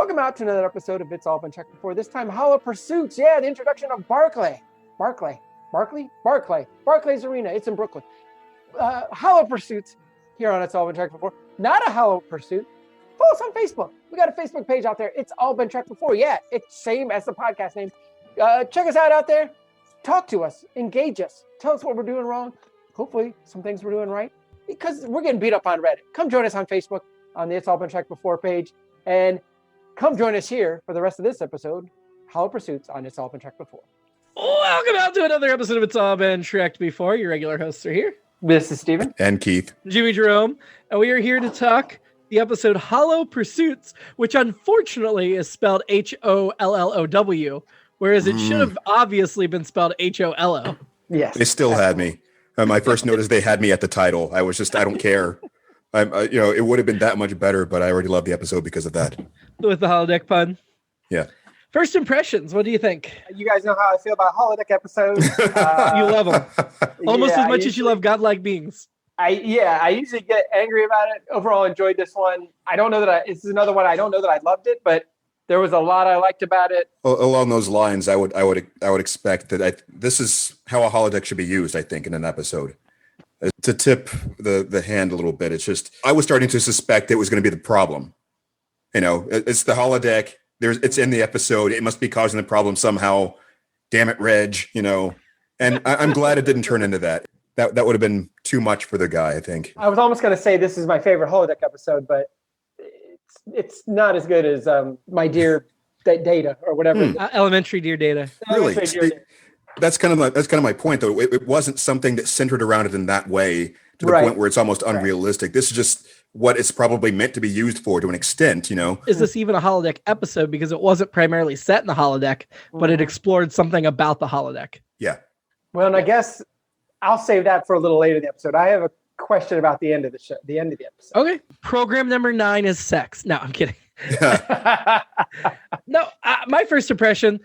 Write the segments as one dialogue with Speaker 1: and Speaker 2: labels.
Speaker 1: Welcome out to another episode of It's All Been Checked Before. This time, Hollow Pursuits. Yeah, the introduction of Barclay's Arena. It's in Brooklyn. Hollow Pursuits here on It's All Been Checked Before. Not a Hollow Pursuit. Follow us on Facebook. We got a Facebook page out there. It's All Been Checked Before. Yeah, it's same as the podcast name. Check us out there. Talk to us. Engage us. Tell us what we're doing wrong. Hopefully, some things we're doing right. Because we're getting beat up on Reddit. Come join us on Facebook on the It's All Been Checked Before page. And come join us here for the rest of this episode, Hollow Pursuits on It's All Been Checked Before.
Speaker 2: Welcome out to another episode of It's All Been Checked Before. Your regular hosts are here.
Speaker 1: This is Steven.
Speaker 3: And Keith.
Speaker 2: Jimmy-Jerome. And we are here to talk the episode Hollow Pursuits, which unfortunately is spelled Hollow, whereas it should have obviously been spelled Hollo.
Speaker 1: Yes.
Speaker 3: They still had me. My first note is they had me at the title. I was just, I don't care. It would have been that much better, but I already love the episode because of that.
Speaker 2: With the holodeck pun.
Speaker 3: Yeah.
Speaker 2: First impressions, what do you think?
Speaker 1: You guys know how I feel about holodeck episodes.
Speaker 2: You love them. Almost as much as you love godlike beings.
Speaker 1: I usually get angry about it. Overall, enjoyed this one. I don't know that this is another one. I don't know that I loved it, but there was a lot I liked about it.
Speaker 3: Along those lines, I would expect that this is how a holodeck should be used, I think, in an episode. To tip the hand a little bit, it's just I was starting to suspect it was going to be the problem. It's the holodeck. It's in the episode. It must be causing the problem somehow. Damn it, Reg. And I'm glad it didn't turn into that. That would have been too much for the guy, I think.
Speaker 1: I was almost going to say this is my favorite holodeck episode, but it's not as good as my dear Data or whatever.
Speaker 2: Elementary Dear Data.
Speaker 3: Really? That's kind of my point, though. It wasn't something that centered around it in that way to the point where it's almost unrealistic. This is just what it's probably meant to be used for to an extent,
Speaker 2: Is this even a holodeck episode? Because it wasn't primarily set in the holodeck, but it explored something about the holodeck.
Speaker 3: Yeah.
Speaker 1: Well, and I guess I'll save that for a little later in the episode. I have a question about the end of the show, the end of the episode.
Speaker 2: Okay. Program number 9 is sex. No, I'm kidding. No, my first impression,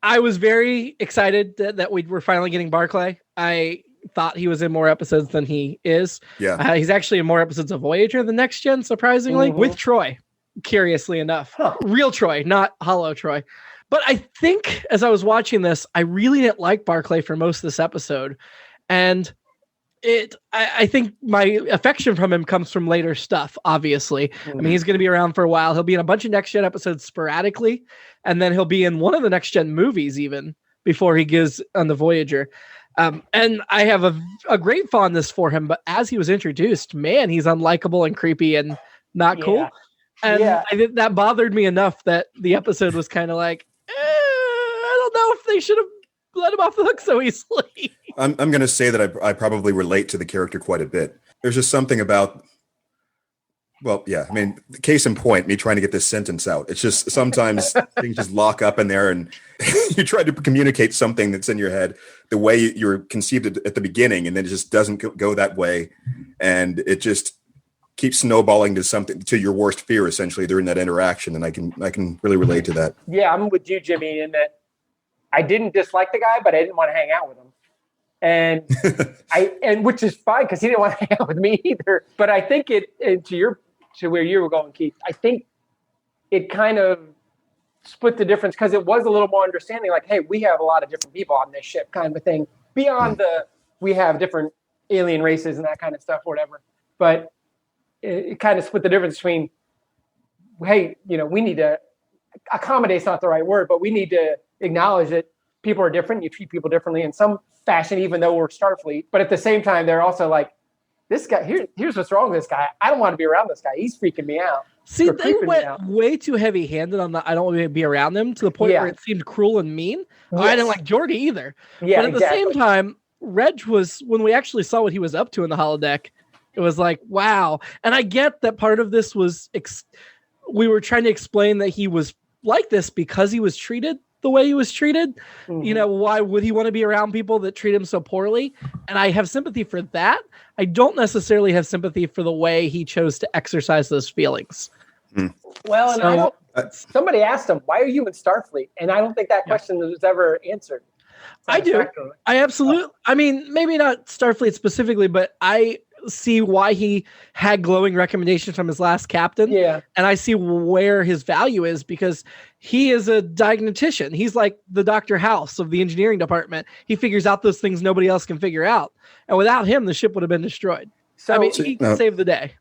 Speaker 2: I was very excited that we were finally getting Barclay. I thought he was in more episodes than he is.
Speaker 3: Yeah.
Speaker 2: He's actually in more episodes of Voyager than Next Gen, surprisingly, with Troy, curiously enough. Real Troy, not Hollow Troy. But I think as I was watching this, I really didn't like Barclay for most of this episode. And I think my affection from him comes from later stuff, obviously. I mean, he's going to be around for a while. He'll be in a bunch of Next Gen episodes sporadically, and then he'll be in one of the Next Gen movies even before he goes on the Voyager. And I have a great fondness for him, but as he was introduced, man, he's unlikable and creepy and not cool. And I think that bothered me enough that the episode was kind of like, I don't know if they should have let him off the hook so easily.
Speaker 3: I'm going to say that I probably relate to the character quite a bit. There's just something about, case in point, me trying to get this sentence out. It's just sometimes things just lock up in there and you try to communicate something that's in your head the way you're conceived at the beginning, and then it just doesn't go that way. And it just keeps snowballing to your worst fear, essentially, during that interaction. And I can really relate to that. Yeah,
Speaker 1: I'm with you, Jimmy, in that I didn't dislike the guy, but I didn't want to hang out with him. And which is fine because he didn't want to hang out with me either. But I think to where you were going, Keith, I think it kind of split the difference because it was a little more understanding, like, hey, we have a lot of different people on this ship kind of a thing. Beyond we have different alien races and that kind of stuff, or whatever. But it kind of split the difference between, hey, we need to accommodate's not the right word, but we need to acknowledge that people are different. You treat people differently in some fashion, even though we're Starfleet. But at the same time, they're also like, this guy, here's what's wrong with this guy. I don't want to be around this guy. He's freaking me out.
Speaker 2: See, they went way too heavy-handed on the I don't want to be around them to the point where it seemed cruel and mean. Yes. I didn't like Geordi either. Yeah, but at the same time, Reg was, when we actually saw what he was up to in the holodeck, it was like, wow. And I get that part of this was, we were trying to explain that he was like this because he was treated the way he was treated. Why would he want to be around people that treat him so poorly? And I have sympathy for that. I don't necessarily have sympathy for the way he chose to exercise those feelings.
Speaker 1: Well, and somebody asked him, why are you in Starfleet? And I don't think that question was ever answered.
Speaker 2: I do. I absolutely, I mean, maybe not Starfleet specifically, but see why he had glowing recommendations from his last captain.
Speaker 1: Yeah.
Speaker 2: And I see where his value is because he is a diagnostician. He's like the Dr. House of the engineering department. He figures out those things nobody else can figure out. And without him, the ship would have been destroyed.
Speaker 1: So
Speaker 2: I mean, he saved the day.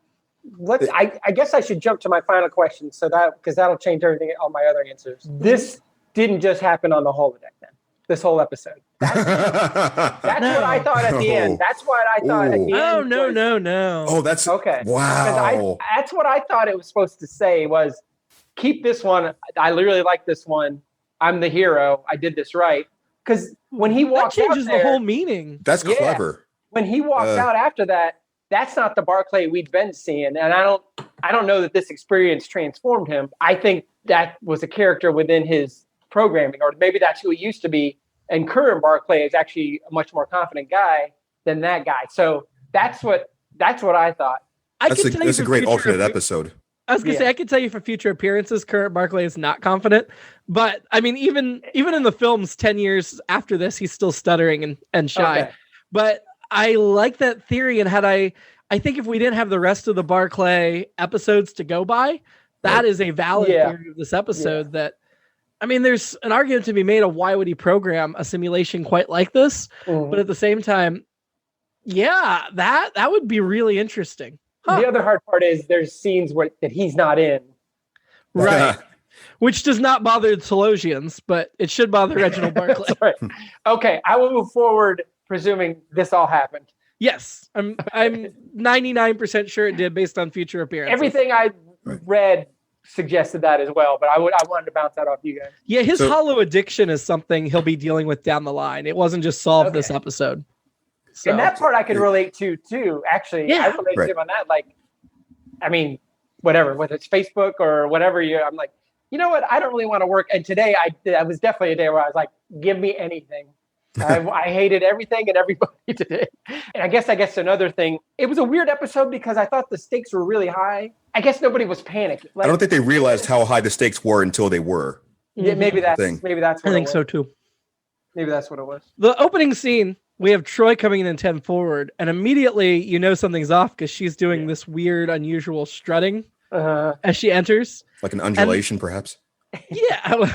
Speaker 1: I guess I should jump to my final question, because that'll change everything, all my other answers. This didn't just happen on the holodeck then. This whole episode. That's what I thought at the end. That's what I thought at the end.
Speaker 2: Oh, no.
Speaker 3: Oh, that's
Speaker 1: okay.
Speaker 3: Wow.
Speaker 1: That's what I thought it was supposed to say was, keep this one. I really like this one. I'm the hero. I did this right. Because when he walks out
Speaker 2: changes the whole meaning.
Speaker 3: That's clever.
Speaker 1: When he walks out after that, that's not the Barclay we'd been seeing. And I don't know that this experience transformed him. I think that was a character within his programming, or maybe that's who he used to be. And current Barclay is actually a much more confident guy than that guy. So that's what I thought.
Speaker 3: That's a great alternate episode.
Speaker 2: I was gonna say I could tell you for future appearances, current Barclay is not confident. But I mean, even in the films 10 years after this, he's still stuttering and shy. Okay. But I like that theory, and I think if we didn't have the rest of the Barclay episodes to go by, that is a valid theory of this episode. That, I mean, there's an argument to be made of why would he program a simulation quite like this, but at the same time, that would be really interesting. Huh.
Speaker 1: The other hard part is there's scenes that he's not in,
Speaker 2: right? Which does not bother the Telosians, but it should bother Reginald Barclay.
Speaker 1: Right. Okay, I will move forward, presuming this all happened.
Speaker 2: Yes, I'm 99% sure it did based on future appearances.
Speaker 1: Everything I read suggested that as well, but I wanted to bounce that off you guys.
Speaker 2: Yeah, his hollow addiction is something he'll be dealing with down the line. It wasn't just solved this episode. So.
Speaker 1: And that part I could relate to too. Actually, I relate to him on that. Like, I mean, whatever, whether it's Facebook or whatever, I'm like, you know what? I don't really want to work. And today I was definitely a day where I was like, give me anything. I hated everything and everybody today. And I guess another thing, it was a weird episode because I thought the stakes were really high. I guess nobody was panicking. Like,
Speaker 3: I don't think they realized how high the stakes were until they were.
Speaker 1: Yeah, maybe that's what
Speaker 2: I think so too.
Speaker 1: Maybe that's what it was.
Speaker 2: The opening scene, we have Troy coming in 10 forward, and immediately you know something's off because she's doing this weird, unusual strutting as she enters.
Speaker 3: Like an undulation, perhaps?
Speaker 2: Yeah.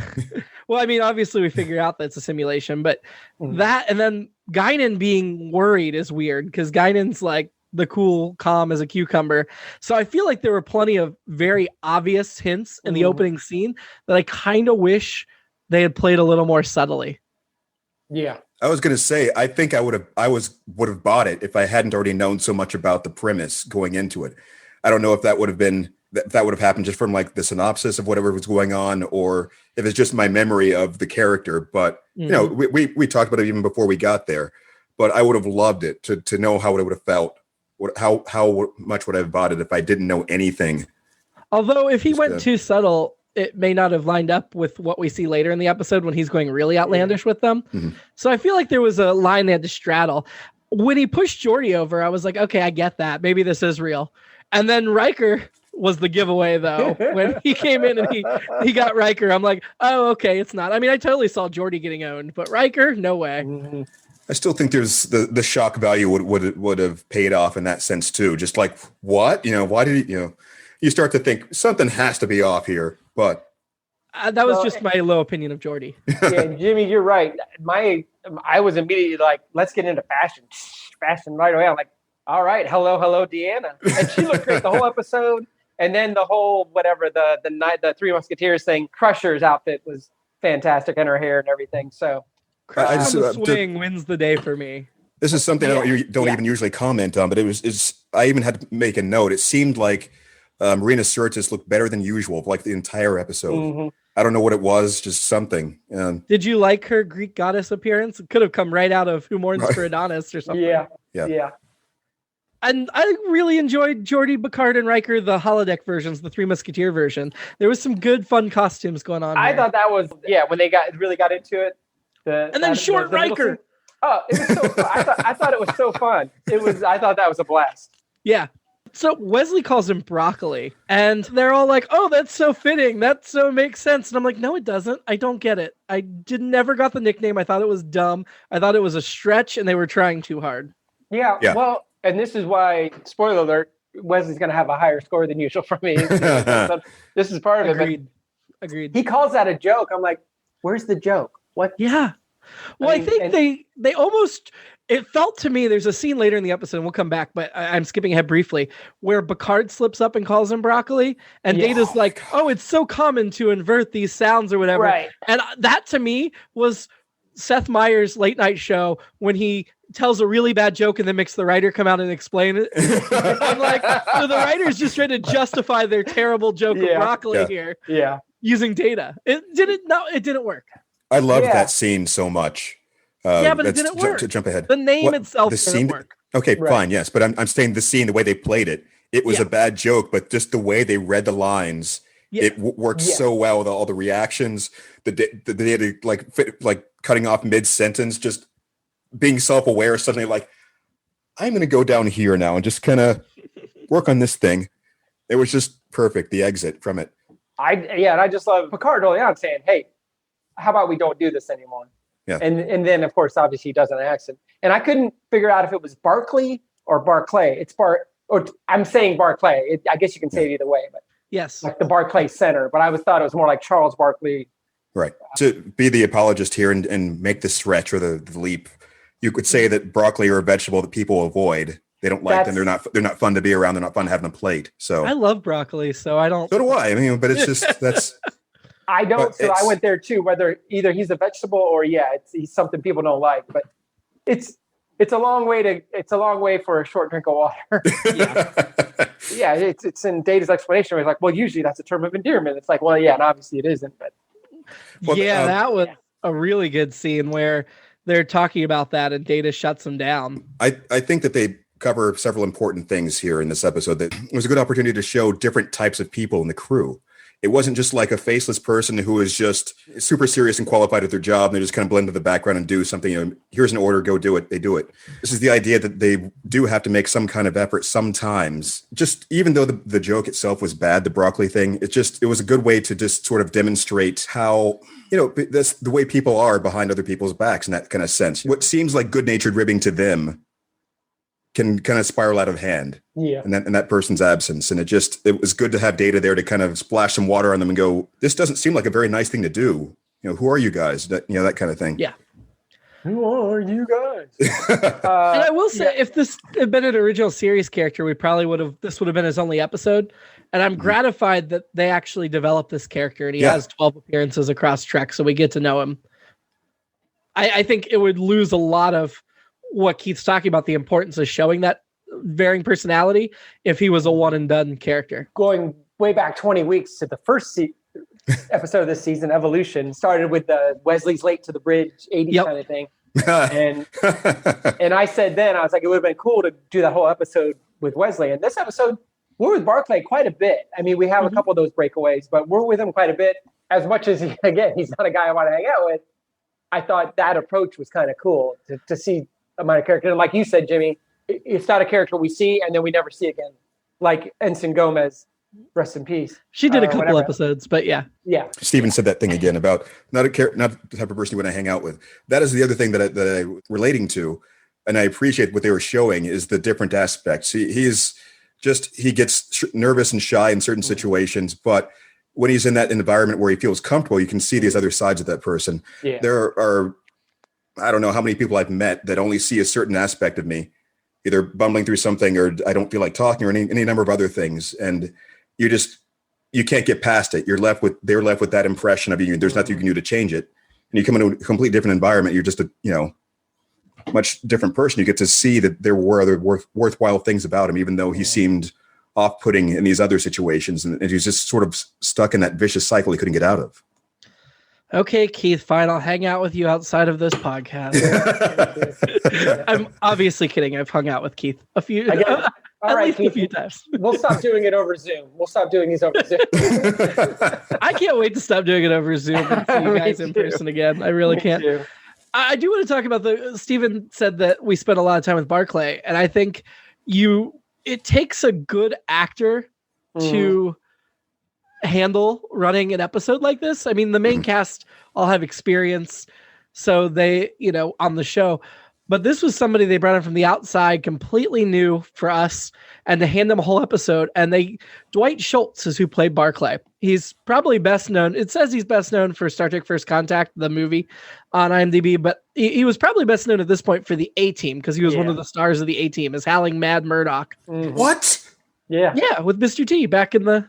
Speaker 2: Well, I mean, obviously we figure out that it's a simulation, but that, and then Guinan being worried is weird because Guinan's like the cool, calm as a cucumber. So I feel like there were plenty of very obvious hints in the opening scene that I kind of wish they had played a little more subtly.
Speaker 1: Yeah.
Speaker 3: I was going to say, I think I would have bought it if I hadn't already known so much about the premise going into it. I don't know if that would have happened just from like the synopsis of whatever was going on, or if it's just my memory of the character. But you know, we talked about it even before we got there. But I would have loved it to know how it would have felt. How much would I have bought it if I didn't know anything?
Speaker 2: Although if he went too subtle, it may not have lined up with what we see later in the episode when he's going really outlandish with them. So I feel like there was a line they had to straddle. When he pushed Geordi over, I was like, okay, I get that. Maybe this is real. And then Riker was the giveaway, though. When he came in and he got Riker, I'm like, oh, okay, it's not. I mean, I totally saw Geordi getting owned, but Riker, no way.
Speaker 3: I still think there's the shock value would have paid off in that sense too. Just like, what? You know, why did he, you start to think something has to be off here. But
Speaker 2: that was just my low opinion of Geordi.
Speaker 1: Yeah, Jimmy, you're right. I was immediately like, let's get into fashion right away. I'm like, all right, hello, Deanna, and she looked great the whole episode. And then the whole the Three Musketeers thing, Crusher's outfit was fantastic, and her hair and everything. So,
Speaker 2: the swing wins the day for me.
Speaker 3: This is something I don't even usually comment on, but I even had to make a note. It seemed like Marina Sirtis looked better than usual, like the entire episode. I don't know what it was, just something.
Speaker 2: Did you like her Greek goddess appearance? It could have come right out of Who Mourns for Adonis or something.
Speaker 1: Yeah. And
Speaker 2: I really enjoyed Geordi, Picard, and Riker, the holodeck versions, the Three Musketeer version. There was some good, fun costumes going on.
Speaker 1: I thought that was when they really got into it.
Speaker 2: Then short Riker.
Speaker 1: Oh, it was so fun. I thought it was so fun. I thought that was a blast.
Speaker 2: Yeah. So Wesley calls him broccoli, and they're all like, "Oh, that's so fitting. That so makes sense." And I'm like, "No, it doesn't. I don't get it. I never got the nickname. I thought it was dumb. I thought it was a stretch, and they were trying too hard."
Speaker 1: Yeah. Well, and this is why, spoiler alert, Wesley's going to have a higher score than usual for me. This is part of
Speaker 2: Agreed.
Speaker 1: it.
Speaker 2: Agreed.
Speaker 1: He calls that a joke. I'm like, where's the joke? What?
Speaker 2: Yeah. Well, I think they almost, it felt to me, there's a scene later in the episode, and we'll come back, but I'm skipping ahead briefly, where Picard slips up and calls him broccoli, and Data's like, oh, it's so common to invert these sounds or whatever.
Speaker 1: Right.
Speaker 2: And that to me was Seth Meyers' late night show when he tells a really bad joke and then makes the writer come out and explain it. I'm like, so the writer's just trying to justify their terrible joke of broccoli here.
Speaker 1: Yeah.
Speaker 2: Using Data. It didn't work.
Speaker 3: I loved that scene so much.
Speaker 2: But it didn't work.
Speaker 3: To jump ahead.
Speaker 2: The name itself didn't work.
Speaker 3: Okay, fine, yes. But I'm saying the scene, the way they played it, it was a bad joke, but just the way they read the lines, it worked so well with all the reactions, the Data like cutting off mid-sentence, just being self-aware, suddenly like, I'm going to go down here now and just kind of work on this thing. It was just perfect, the exit from it.
Speaker 1: And I just love Picard early on saying, hey, how about we don't do this anymore?
Speaker 3: Yeah.
Speaker 1: And then, of course, obviously he does an accent. And I couldn't figure out if it was Barclay or Barclay. It's I'm saying Barclay. I guess you can say it either way. But
Speaker 2: yes.
Speaker 1: Like the Barclay Center. But I thought it was more like Charles Barkley.
Speaker 3: Right. To be the apologist here and make the stretch or the leap, you could say that broccoli are a vegetable that people avoid. They don't like them. They're not fun to be around. They're not fun to have on a plate. So
Speaker 2: I love broccoli, so I don't.
Speaker 3: So do I. I mean, but it's just that's.
Speaker 1: I don't. So I went there too. Whether either he's a vegetable or he's something people don't like. But it's a long way for a short drink of water. It's in Data's explanation. It's like, well, usually that's a term of endearment. It's like, well, yeah, and obviously it isn't. But
Speaker 2: that was a really good scene where they're talking about that and Data shuts them down.
Speaker 3: I think that they cover several important things here in this episode. That it was a good opportunity to show different types of people in the crew. It wasn't just like a faceless person who is just super serious and qualified at their job. And they just kind of blend into the background and do something. Here's an order, go do it. They do it. This is the idea that they do have to make some kind of effort sometimes. Just even though the joke itself was bad, the broccoli thing, it was a good way to just sort of demonstrate how, that's the way people are behind other people's backs in that kind of sense. What seems like good-natured ribbing to them can kind of spiral out of hand in that person's absence. And it was good to have Data there to kind of splash some water on them and go, this doesn't seem like a very nice thing to do. Who are you guys? That kind of thing.
Speaker 2: Yeah.
Speaker 1: Who are you guys?
Speaker 2: And I will say, if this had been an original series character, this would have been his only episode. And I'm gratified that they actually developed this character and he has 12 appearances across Trek. So we get to know him. I think it would lose a lot of what Keith's talking about, the importance of showing that varying personality if he was a one and done character.
Speaker 1: Going way back 20 weeks to the first episode of this season, Evolution, started with Wesley's late to the bridge 80s kind of thing. And I said then, I was like, it would have been cool to do that whole episode with Wesley. And this episode, we're with Barclay quite a bit. I mean, we have a couple of those breakaways, but we're with him quite a bit. As much as, he's not a guy I want to hang out with, I thought that approach was kind of cool to see a minor character. And like you said, Jimmy, it's not a character we see and then we never see again. Like Ensign Gomez, rest in peace.
Speaker 2: She did a couple episodes, but yeah.
Speaker 3: Steven said that thing again about not the type of person you want to hang out with. That is the other thing that I relating to, and I appreciate what they were showing is the different aspects. He gets nervous and shy in certain situations, but when he's in that environment where he feels comfortable, you can see these other sides of that person. Yeah. There are I don't know how many people I've met that only see a certain aspect of me, either bumbling through something or I don't feel like talking or any number of other things. And you can't get past it. They're left with that impression of you. There's nothing you can do to change it. And you come into a completely different environment. You're just a much different person. You get to see that there were other worthwhile things about him, even though he seemed off-putting in these other situations. And he's just sort of stuck in that vicious cycle he couldn't get out of.
Speaker 2: Okay, Keith, fine. I'll hang out with you outside of this podcast. I'm obviously kidding. I've hung out with Keith a few times.
Speaker 1: We'll stop doing it over Zoom. We'll stop doing these over Zoom.
Speaker 2: I can't wait to stop doing it over Zoom and see you guys in person again. I really can't.
Speaker 1: Too.
Speaker 2: I do want to talk about Steven said that we spent a lot of time with Barclay, and I think it takes a good actor to handle running an episode like this. I mean, the main cast all have experience, so they, on the show, But this was somebody they brought in from the outside, completely new for us, and to hand them a whole episode. And Dwight Schultz is who played Barclay. He's probably best known. It says he's best known for Star Trek First Contact, the movie on IMDb, but he was probably best known at this point for the A-Team because he was one of the stars of the A-Team as Howling Mad Murdoch.
Speaker 3: Mm-hmm. What?
Speaker 2: Yeah. Yeah, with Mr. T back in the...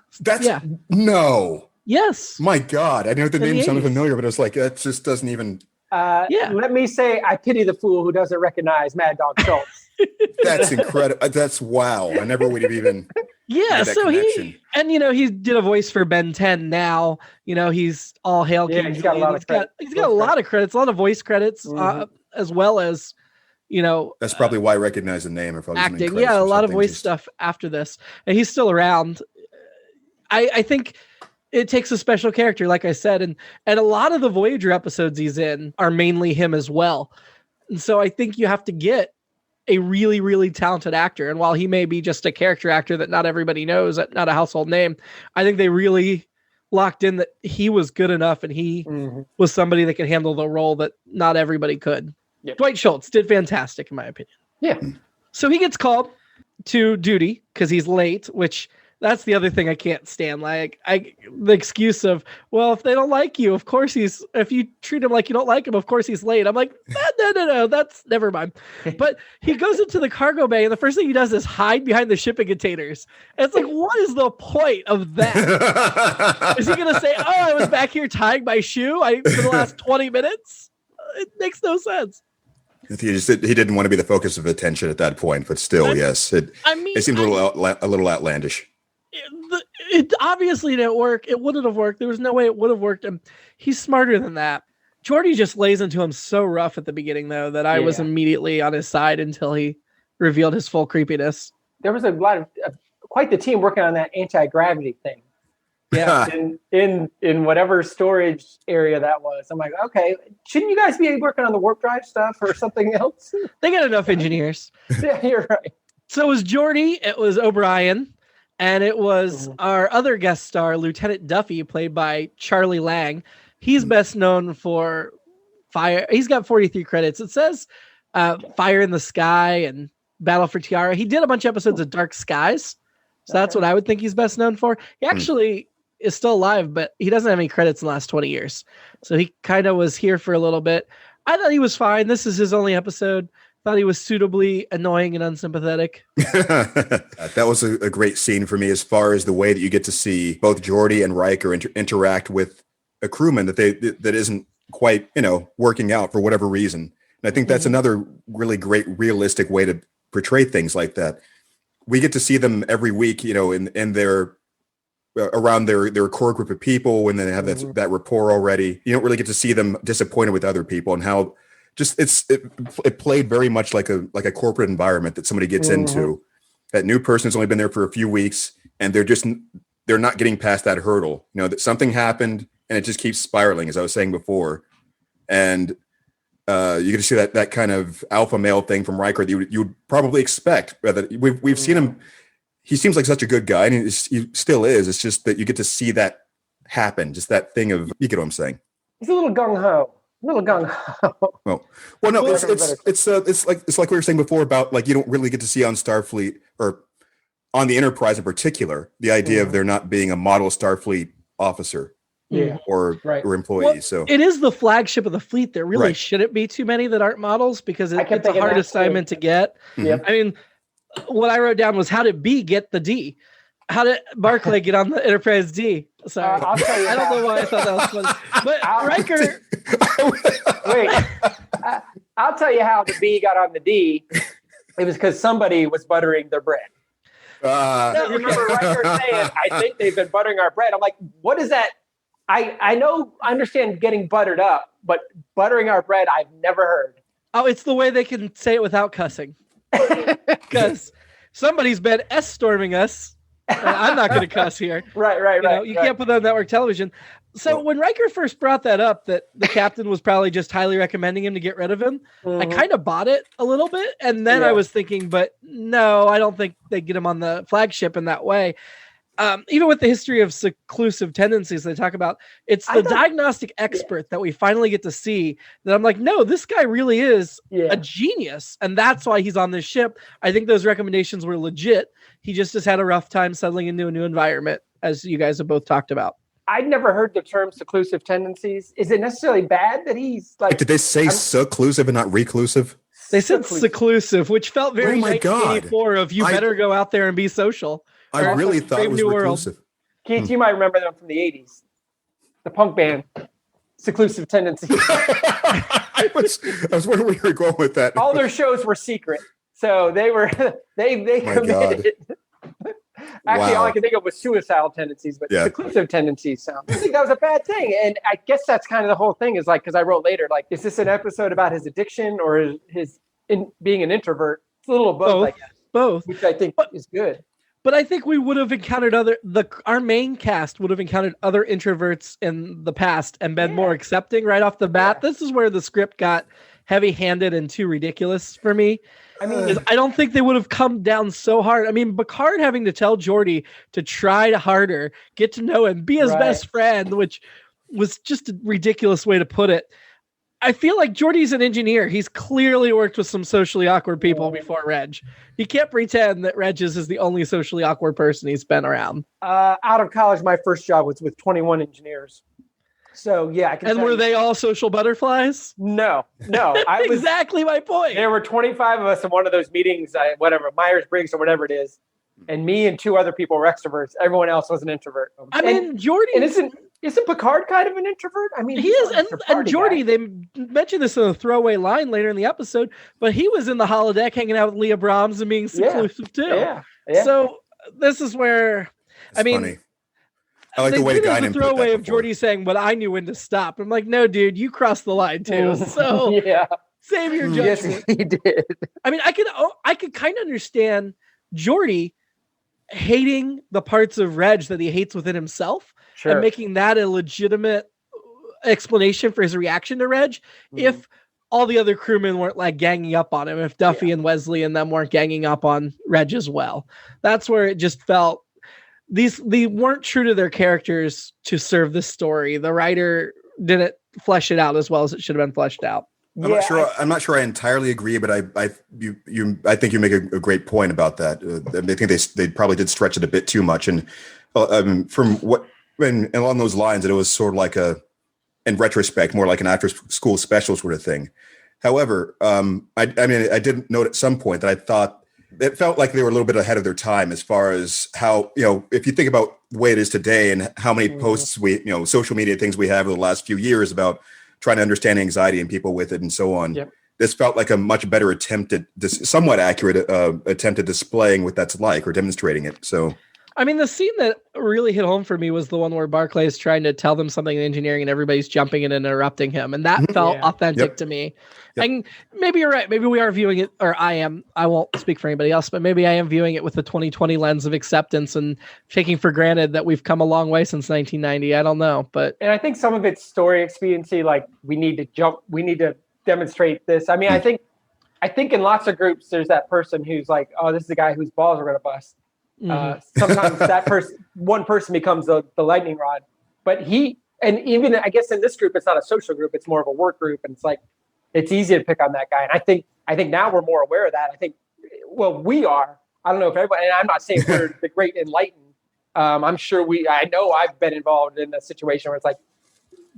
Speaker 3: No.
Speaker 2: Yes.
Speaker 3: My God. I know the name sounded familiar, but it was like, that just doesn't even...
Speaker 1: Let me say, I pity the fool who doesn't recognize Mad Dog Schultz.
Speaker 3: That's incredible. That's wow. I never would have even.
Speaker 2: Yeah. So connection. He did a voice for Ben 10 now. He's all hail King.
Speaker 1: He's got a lot of credits.
Speaker 2: He's got a lot of credits, a lot of voice credits, as well as,
Speaker 3: That's probably why I recognize the name. If I was
Speaker 2: acting. Yeah. A lot of voice stuff after this. And he's still around. I think it takes a special character, like I said, and a lot of the Voyager episodes he's in are mainly him as well. And so I think you have to get a really, really talented actor. And while he may be just a character actor that not everybody knows, not a household name, I think they really locked in that he was good enough and he was somebody that could handle the role that not everybody could. Yep. Dwight Schultz did fantastic, in my opinion.
Speaker 1: Yeah.
Speaker 2: So he gets called to duty because he's late, which... That's the other thing I can't stand. Like the excuse of, well, if they don't like you, of course if you treat him like you don't like him, of course he's late. I'm like, no, that's never mind. But he goes into the cargo bay and the first thing he does is hide behind the shipping containers. And it's like, what is the point of that? Is he going to say, oh, I was back here tying my shoe for the last 20 minutes? It makes no sense.
Speaker 3: He didn't want to be the focus of attention at that point, but still, yes. It seemed a little outlandish.
Speaker 2: It obviously didn't work. It wouldn't have worked. There was no way it would have worked. And he's smarter than that. Geordi just lays into him so rough at the beginning, though, that I was immediately on his side until he revealed his full creepiness.
Speaker 1: There was a lot of quite the team working on that anti-gravity thing. Yeah, in whatever storage area that was. I'm like, okay, shouldn't you guys be working on the warp drive stuff or something else?
Speaker 2: They got enough engineers.
Speaker 1: Yeah, you're right.
Speaker 2: So it was Geordi, it was O'Brien, and it was our other guest star, Lieutenant Duffy, played by Charlie Lang. He's best known for Fire. He's got 43 credits. It says Fire in the Sky and Battle for Tiara. He did a bunch of episodes of Dark Skies. So that's what I would think he's best known for. He actually is still alive, but he doesn't have any credits in the last 20 years. So he kind of was here for a little bit. I thought he was fine. This is his only episode. Thought he was suitably annoying and unsympathetic.
Speaker 3: That was a great scene for me, as far as the way that you get to see both Geordi and Riker interact with a crewman that isn't quite, working out for whatever reason. And I think that's another really great realistic way to portray things like that. We get to see them every week, in their around their core group of people when they have that rapport already. You don't really get to see them disappointed with other people, and how just it played very much like a corporate environment that somebody gets into. That new person's only been there for a few weeks, and they're not getting past that hurdle. That something happened and it just keeps spiraling, as I was saying before. And you get to see that kind of alpha male thing from Riker that you would probably expect. Rather, we've seen him. He seems like such a good guy, and he still is. It's just that you get to see that happen, just that thing of, you get what I'm saying.
Speaker 1: He's a little gung ho.
Speaker 3: Well, no, it's like we were saying before about, like, you don't really get to see on Starfleet, or on the Enterprise in particular, the idea of there not being a model Starfleet officer. Or employees.
Speaker 2: Well,
Speaker 3: so
Speaker 2: it is the flagship of the fleet. There really shouldn't be too many that aren't models, because it's a hard assignment to get.
Speaker 1: Yep.
Speaker 2: I mean, what I wrote down was, how did B get the D? How did Barclay get on the Enterprise D? Sorry,
Speaker 1: I'll tell you.
Speaker 2: I don't know why I thought that was funny. But Riker.
Speaker 1: Wait, I'll tell you how the B got on the D. It was because somebody was buttering their bread. Remember Riker saying, "I think they've been buttering our bread." I'm like, what is that? I understand getting buttered up, but buttering our bread, I've never heard.
Speaker 2: Oh, it's the way they can say it without cussing. Because somebody's been S-storming us. I'm not going to cuss here.
Speaker 1: Right.
Speaker 2: You can't put that on network television. So when Riker first brought that up, that the captain was probably just highly recommending him to get rid of him, I kind of bought it a little bit. And then I was thinking, but no, I don't think they get him on the flagship in that way. even with the history of seclusive tendencies they talk about, it's the diagnostic expert that we finally get to see that I'm like, no, this guy really is a genius. And that's why he's on this ship. I think those recommendations were legit. He just has had a rough time settling into a new environment, as you guys have both talked about.
Speaker 1: I'd never heard the term seclusive tendencies. Is it necessarily bad that he's like...
Speaker 3: Did they say seclusive and not reclusive?
Speaker 2: They said seclusive, which felt very 1984 of you better go out there and be social.
Speaker 3: I really thought it was reclusive.
Speaker 1: Keith, you might remember them from the 80s. The punk band, Seclusive Tendencies.
Speaker 3: I was wondering where you were going with that.
Speaker 1: All their shows were secret. So they committed. Actually, all I can think of was suicidal tendencies, but seclusive tendencies sound. I think that was a bad thing. And I guess that's kind of the whole thing is like, because I wrote later, like, is this an episode about his addiction or his being an introvert? It's a little of both, I guess.
Speaker 2: Both.
Speaker 1: Which I think is good.
Speaker 2: But I think we would have encountered our main cast would have encountered other introverts in the past and been more accepting right off the bat. Yeah. This is where the script got heavy-handed and too ridiculous for me. I mean, I don't think they would have come down so hard. I mean, Picard having to tell Geordi to try harder, get to know him, be his best friend, which was just a ridiculous way to put it. I feel like Geordi's an engineer. He's clearly worked with some socially awkward people before Reg. He can't pretend that Reg is the only socially awkward person he's been around.
Speaker 1: Out of college, my first job was with 21 engineers. So, yeah. I can
Speaker 2: and were they all social butterflies?
Speaker 1: No. I was
Speaker 2: exactly my point.
Speaker 1: There were 25 of us in one of those meetings, Myers-Briggs or whatever it is. And me and two other people were extroverts. Everyone else was an introvert.
Speaker 2: I mean, Geordi...
Speaker 1: And isn't Picard kind of an introvert? I mean,
Speaker 2: he is, and Geordi, they mentioned this in a throwaway line later in the episode, but he was in the holodeck hanging out with Leah Brahms and being seclusive too. Yeah. So this is where, funny.
Speaker 3: I like the way the guy didn't put that
Speaker 2: throwaway of Geordi saying, "But I knew when to stop." I'm like, no, dude, you crossed the line too. So save your judgment.
Speaker 1: Yes, he did.
Speaker 2: I mean, I could kind of understand Geordi hating the parts of Reg that he hates within himself. Sure. And making that a legitimate explanation for his reaction to Reg, if all the other crewmen weren't like ganging up on him, if Duffy and Wesley and them weren't ganging up on Reg as well. That's where it just felt they weren't true to their characters to serve the story. The writer didn't flesh it out as well as it should have been fleshed out.
Speaker 3: I'm not sure I entirely agree, but I think you make a great point about that. I think they probably did stretch it a bit too much, and from what. And along those lines, it was sort of like in retrospect, more like an after-school special sort of thing. However, I did note at some point that I thought it felt like they were a little bit ahead of their time as far as how, if you think about the way it is today and how many posts social media things we have over the last few years about trying to understand anxiety and people with it and so on. Yep. This felt like a much better attempt at somewhat accurate attempt at displaying what that's like or demonstrating it. So.
Speaker 2: I mean, the scene that really hit home for me was the one where Barclay is trying to tell them something in engineering and everybody's jumping in and interrupting him. And that felt authentic to me. Yep. And maybe you're right. Maybe we are viewing it, or I won't speak for anybody else, but maybe I am viewing it with the 2020 lens of acceptance and taking for granted that we've come a long way since 1990. I don't know. And
Speaker 1: I think some of it's story expediency, like we need to demonstrate this. I mean, I think in lots of groups, there's that person who's like, oh, this is the guy whose balls are going to bust. Sometimes one person becomes the lightning rod, but even I guess in this group, it's not a social group. It's more of a work group. And it's like, it's easy to pick on that guy. And I think now we're more aware of that. I think, we are, I don't know if everybody, and I'm not saying we're the great enlightened. I'm sure I know I've been involved in a situation where it's like,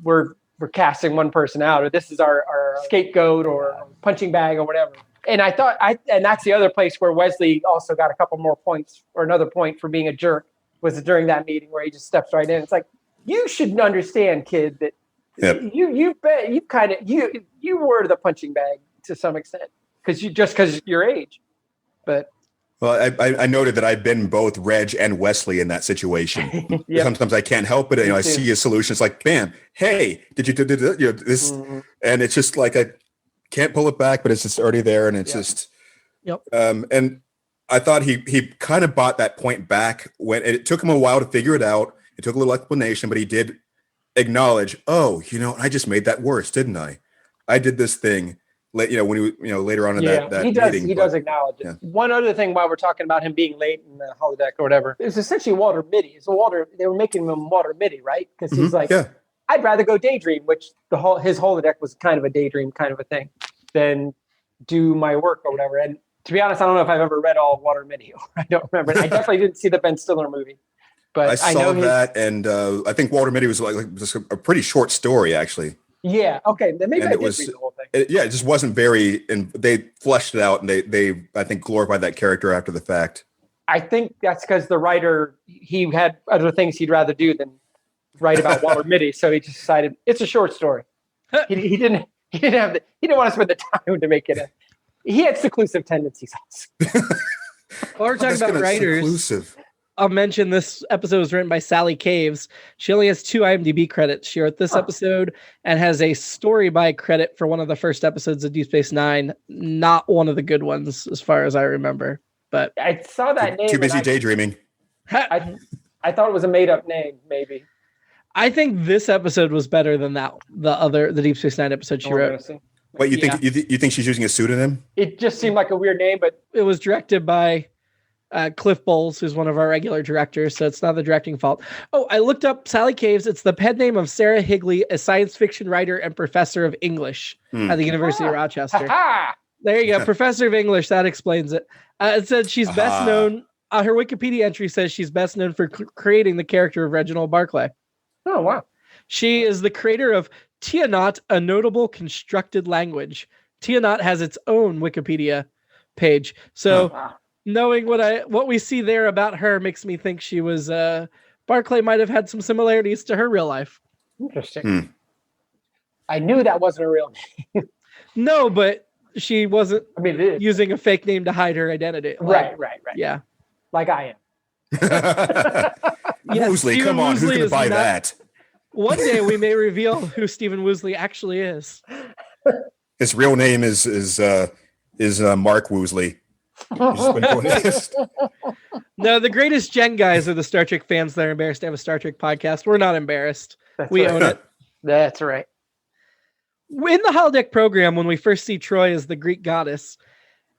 Speaker 1: we're casting one person out, or this is our scapegoat or punching bag or whatever. And I thought, and that's the other place where Wesley also got a couple more points, or another point for being a jerk, was during that meeting where he just steps right in. It's like, you should understand, kid, that you were the punching bag to some extent because your age. But
Speaker 3: I noted that I've been both Reg and Wesley in that situation. Sometimes I can't help it. I see a solution. It's like, bam, hey, did you do this? And it's just like can't pull it back, but it's just already there, and it's just. And I thought he kind of bought that point back when it took him a while to figure it out. It took a little explanation, but he did acknowledge, I just made that worse, didn't I? I did this thing, when later on in that
Speaker 1: he does.
Speaker 3: meeting,
Speaker 1: He does acknowledge it.
Speaker 3: Yeah.
Speaker 1: One other thing, while we're talking about him being late in the holodeck or whatever, it's essentially Walter Mitty. They were making him Walter Mitty, right? Because he's like, I'd rather go daydream, which his holodeck was kind of a daydream kind of a thing, than do my work or whatever. And to be honest, I don't know if I've ever read all of Walter Mitty. I don't remember. I definitely didn't see the Ben Stiller movie. But
Speaker 3: I saw that, and I think Walter Mitty was like just a pretty short story, actually.
Speaker 1: Yeah. Okay. Then maybe I did read the whole thing.
Speaker 3: It just wasn't very, and they fleshed it out, and they I think glorified that character after the fact.
Speaker 1: I think that's because the writer, he had other things he'd rather do than write about Walter Mitty, so he just decided it's a short story. He didn't want to spend the time to make it. He had seclusive tendencies.
Speaker 2: While we're talking about writers.
Speaker 3: Seclusive.
Speaker 2: I'll mention this episode was written by Sally Caves. She only has 2 IMDb credits. She wrote this episode and has a story by credit for one of the first episodes of Deep Space Nine. Not one of the good ones, as far as I remember. But
Speaker 1: I saw that name.
Speaker 3: Too busy daydreaming.
Speaker 1: I thought it was a made-up name, maybe.
Speaker 2: I think this episode was better than the Deep Space Nine episode she wrote.
Speaker 3: What you think? You think she's using a pseudonym?
Speaker 1: It just seemed like a weird name, but
Speaker 2: it was directed by Cliff Bowles, who's one of our regular directors, so it's not the directing fault. Oh, I looked up Sally Caves. It's the pen name of Sarah Higley, a science fiction writer and professor of English at the University of Rochester. There you go, professor of English. That explains it. It said she's best known. Her Wikipedia entry says she's best known for creating the character of Reginald Barclay.
Speaker 1: Oh, wow.
Speaker 2: She is the creator of Tianat, a notable constructed language. Tianat has its own Wikipedia page. So knowing what we see there about her makes me think she was Barclay might have had some similarities to her real life.
Speaker 1: Interesting. I knew that wasn't a real name.
Speaker 2: No, but she wasn't
Speaker 1: using
Speaker 2: a fake name to hide her identity.
Speaker 1: Right.
Speaker 2: Yeah.
Speaker 1: Like I am.
Speaker 3: Woosley, come on, who's going to buy that?
Speaker 2: One day we may reveal who Stephen Woosley actually is.
Speaker 3: His real name is Mark Woosley.
Speaker 2: No, the greatest Gen guys are the Star Trek fans that are embarrassed to have a Star Trek podcast. We're not embarrassed. We own it.
Speaker 1: That's right.
Speaker 2: In the holodeck program, when we first see Troy as the Greek goddess,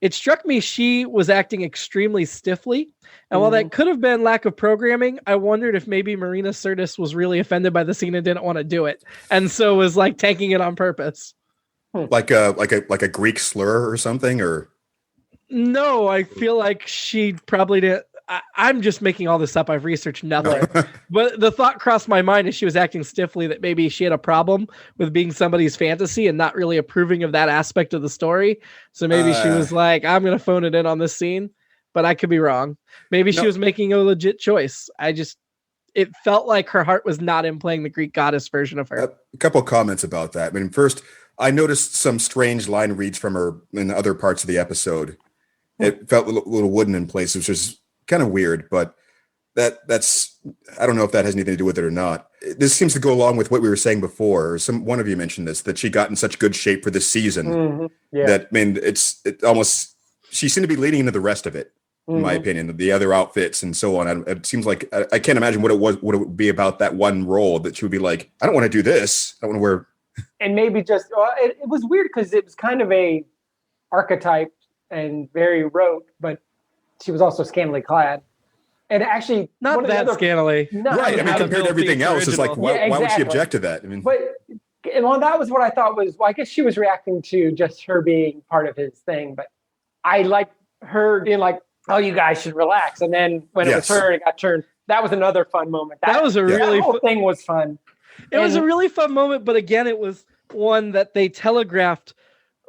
Speaker 2: it struck me she was acting extremely stiffly. And while that could have been lack of programming, I wondered if maybe Marina Sirtis was really offended by the scene and didn't want to do it. And so was like tanking it on purpose.
Speaker 3: Like a Greek slur or something, or
Speaker 2: no, I feel like she probably didn't. I'm just making all this up. I've researched nothing. But the thought crossed my mind as she was acting stiffly that maybe she had a problem with being somebody's fantasy and not really approving of that aspect of the story. So maybe she was like, I'm going to phone it in on this scene, but I could be wrong. Maybe she was making a legit choice. It felt like her heart was not in playing the Greek goddess version of her.
Speaker 3: A couple of comments about that. I mean, first, I noticed some strange line reads from her in other parts of the episode. It felt a little wooden in places, which is kind of weird, but that's I don't know if that has anything to do with it or not. This seems to go along with what we were saying before. Or one of you mentioned this, that she got in such good shape for this season that, I mean, it almost, she seemed to be leading into the rest of it, in my opinion, the other outfits and so on. It seems like I can't imagine what it would be about that one role that she would be like, I don't want to do this. I don't want to wear. And
Speaker 1: maybe just, it was weird because it was kind of a archetype and very rote, but she was also scantily clad. And actually,
Speaker 2: not that scantily.
Speaker 3: Right. I mean, compared to everything else, it's like, why would she object to that? I mean,
Speaker 1: that was what I thought was, I guess she was reacting to just her being part of his thing. But I like her being like, oh, you guys should relax. And then when it was her, it got turned. That was another fun moment.
Speaker 2: That was a really
Speaker 1: whole thing was fun.
Speaker 2: It was a really fun moment, but again, it was one that they telegraphed.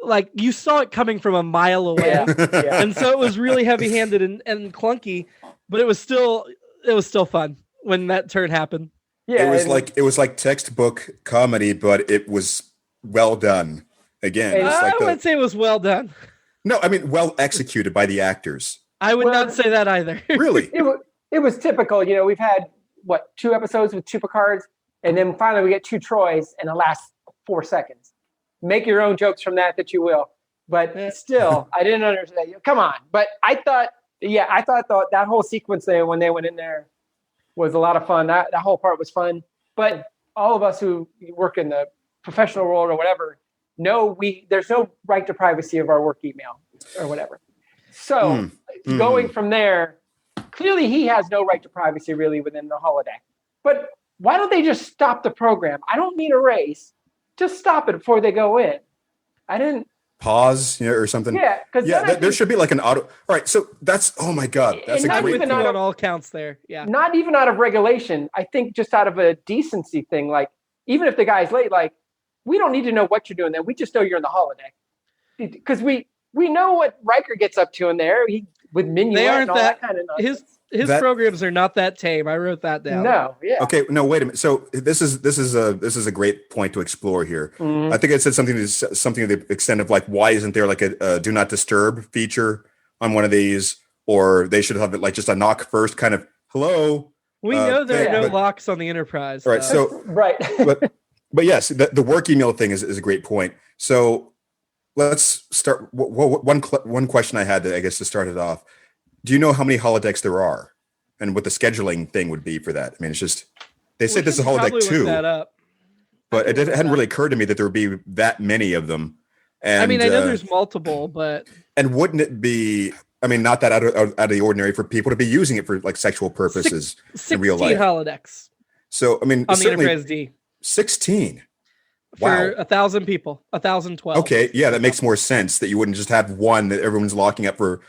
Speaker 2: Like, you saw it coming from a mile away. And so it was really heavy-handed and clunky, but it was still fun when that turn happened.
Speaker 3: Yeah, it was like textbook comedy, but it was well done. Again,
Speaker 2: I would say it was well done.
Speaker 3: No, I mean well executed by the actors.
Speaker 2: I would not say that either.
Speaker 3: Really?
Speaker 1: It was typical. You know, we've had 2 episodes with 2 Picards, and then finally we get 2 Troys in the last 4 seconds. Make your own jokes from that you will. But still, I didn't understand. Come on. But I thought that whole sequence there when they went in there was a lot of fun. That whole part was fun. But all of us who work in the professional world or whatever, no, there's no right to privacy of our work email or whatever. So going from there, clearly he has no right to privacy really within the holodeck. But why don't they just stop the program? I don't mean erase. Just stop it before they go in. I didn't
Speaker 3: pause, or something.
Speaker 1: Yeah, because
Speaker 3: there should be like an auto. All right, so that's oh my god, that's a great
Speaker 2: point. On all counts there. Yeah,
Speaker 1: not even out of regulation. I think just out of a decency thing. Like even if the guy's late, like we don't need to know what you're doing there. We just know you're in the holodeck because we know what Riker gets up to in there. With Minuet
Speaker 2: they aren't
Speaker 1: and all that kind of nonsense.
Speaker 2: His programs are not that tame. I wrote that down.
Speaker 1: No, yeah.
Speaker 3: Okay, no, wait a minute. So this is a great point to explore here. Mm-hmm. I think it said something to the extent of like, why isn't there like a do not disturb feature on one of these, or they should have it like just a knock first kind of hello.
Speaker 2: We know there are no locks on the Enterprise.
Speaker 3: Right. So
Speaker 1: right.
Speaker 3: but yes, the work email thing is a great point. So let's start. One question I had to, I guess, to start it off. Do you know how many holodecks there are, and what the scheduling thing would be for that? I mean, it's just they said this is holodeck 2, but it hadn't really occurred to me that there would be that many of them. And
Speaker 2: I mean, I know there's multiple, but
Speaker 3: wouldn't it be? I mean, not that out of the ordinary for people to be using it for like sexual purposes in real life.
Speaker 2: 16 holodecks.
Speaker 3: So I mean,
Speaker 2: on the Enterprise D,
Speaker 3: 16.
Speaker 2: For 1,000 people, 1,012.
Speaker 3: Okay, yeah, that makes more sense. That you wouldn't just have one that everyone's locking up for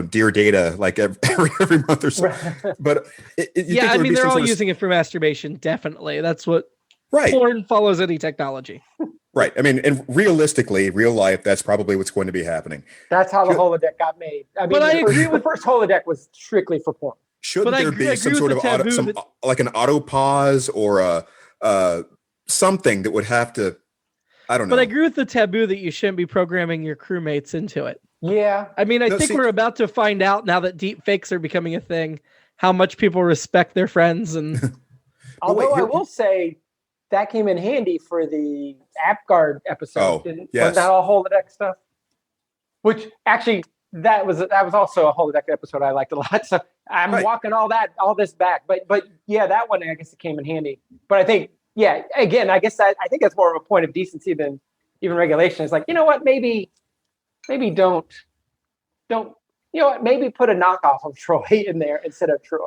Speaker 3: dear data like every month or so.
Speaker 1: Right.
Speaker 3: But
Speaker 2: I mean, they're all using it for masturbation. Definitely, that's what.
Speaker 3: Right.
Speaker 2: Porn follows any technology.
Speaker 3: Right. I mean, and realistically, real life, that's probably what's going to be happening.
Speaker 1: That's how the holodeck got made. I mean, the first holodeck was strictly for porn.
Speaker 3: Shouldn't there be some sort of like an auto pause or something that would have to? I don't know.
Speaker 2: But I agree with the taboo that you shouldn't be programming your crewmates into it.
Speaker 1: Yeah.
Speaker 2: I mean, I think we're about to find out now that deep fakes are becoming a thing, how much people respect their friends. And
Speaker 1: although I will say that came in handy for the AppGuard episode. Was that all holodeck stuff? Which actually, that was also a holodeck episode I liked a lot. So I'm walking all this back. But yeah, that one, I guess it came in handy. But I think, yeah, again, I guess I think that's more of a point of decency than even regulation. It's like, you know what, maybe don't, you know what, maybe put a knockoff of Troy in there instead of Troy.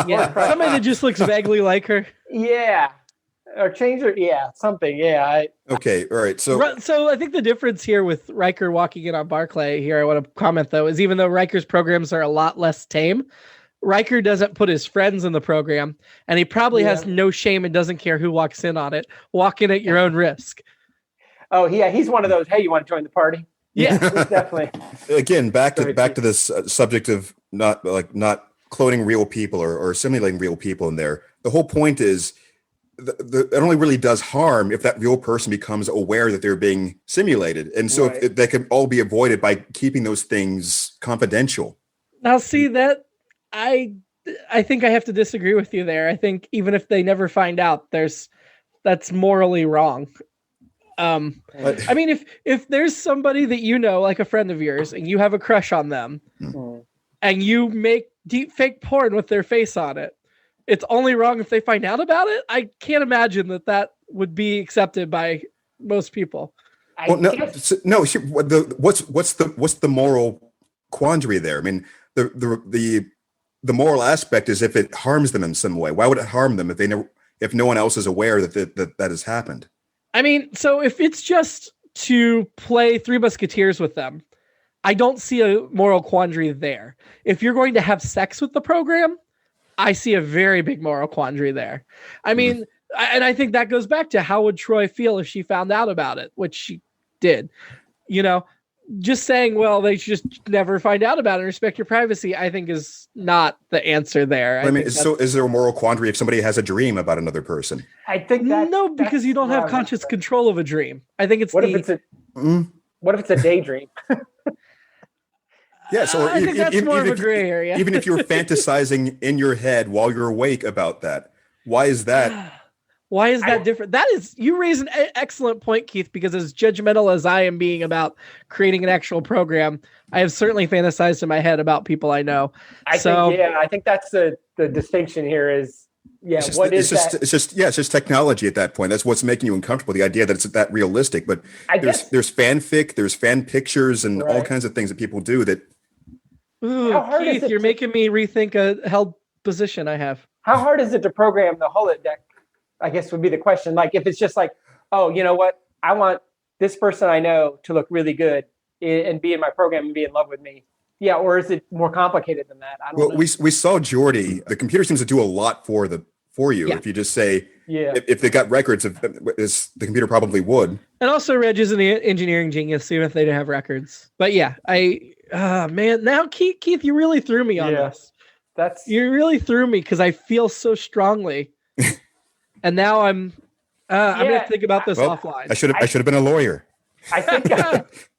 Speaker 2: Yeah, somebody that just looks vaguely like her.
Speaker 1: Yeah. Or change her, something, yeah.
Speaker 3: Okay, all right. So
Speaker 2: I think the difference here with Riker walking in on Barclay here, I want to comment though, is even though Riker's programs are a lot less tame, Riker doesn't put his friends in the program, and he probably has no shame and doesn't care who walks in on it. Walk in at your own risk.
Speaker 1: Oh yeah, he's one of those. Hey, you want to join the party?
Speaker 2: Yeah,
Speaker 1: definitely.
Speaker 3: Again, back to this subject of not cloning real people or simulating real people in there. The whole point is it only really does harm if that real person becomes aware that they're being simulated, and so they can all be avoided by keeping those things confidential.
Speaker 2: Now, see that I think I have to disagree with you there. I think even if they never find out, that's morally wrong. I mean, if there's somebody that you know, like a friend of yours, and you have a crush on them, and you make deep fake porn with their face on it, it's only wrong if they find out about it. I can't imagine that would be accepted by most people.
Speaker 3: What's the moral quandary there? I mean, the moral aspect is if it harms them in some way. Why would it harm them if no one else is aware that has happened?
Speaker 2: I mean, so if it's just to play Three Musketeers with them, I don't see a moral quandary there. If you're going to have sex with the program, I see a very big moral quandary there. I mean, and I think that goes back to how would Troy feel if she found out about it, which she did. You know, just saying, well, they should just never find out about it and respect your privacy, I think is not the answer there.
Speaker 3: I mean, so is there a moral quandary if somebody has a dream about another person?
Speaker 1: I think
Speaker 2: no, because you don't have conscious control of a dream. I think it's
Speaker 1: what if it's a daydream?
Speaker 3: Yes, or
Speaker 2: I think that's more of a gray area.
Speaker 3: Even if you're fantasizing in your head while you're awake about that, why is that?
Speaker 2: Why is that different? You raise an excellent point, Keith, because as judgmental as I am being about creating an actual program, I have certainly fantasized in my head about people I know.
Speaker 1: I think that's the distinction here is Yeah,
Speaker 3: It's just,
Speaker 1: what is
Speaker 3: it's just,
Speaker 1: that?
Speaker 3: it's just technology at that point. That's what's making you uncomfortable. The idea that it's that realistic, but
Speaker 1: I guess
Speaker 3: there's fanfic, there's fan pictures, and all
Speaker 1: Right.
Speaker 3: kinds of things that people do that.
Speaker 2: Ooh,
Speaker 1: How hard is
Speaker 2: Keith,
Speaker 1: it
Speaker 2: you're
Speaker 1: to-
Speaker 2: making me rethink a held position I have.
Speaker 1: how hard is it to program the holodeck? I guess would be the question. Like if it's just like, oh, you know what? I want this person I know to look really good and be in my program and be in love with me. Yeah, or is it more complicated than that? I don't
Speaker 3: Well,
Speaker 1: know.
Speaker 3: we saw Geordie. The computer seems to do a lot for you.
Speaker 2: Yeah.
Speaker 3: If you just say,
Speaker 1: Yeah.
Speaker 3: if they got records of this, the computer probably would.
Speaker 2: And also, Reg is an engineering genius, even if they didn't have records. But yeah, man, now Keith, you really threw me on this. You really threw me because I feel so strongly, and now I'm gonna think about this offline.
Speaker 3: I should have been a lawyer.
Speaker 1: I think,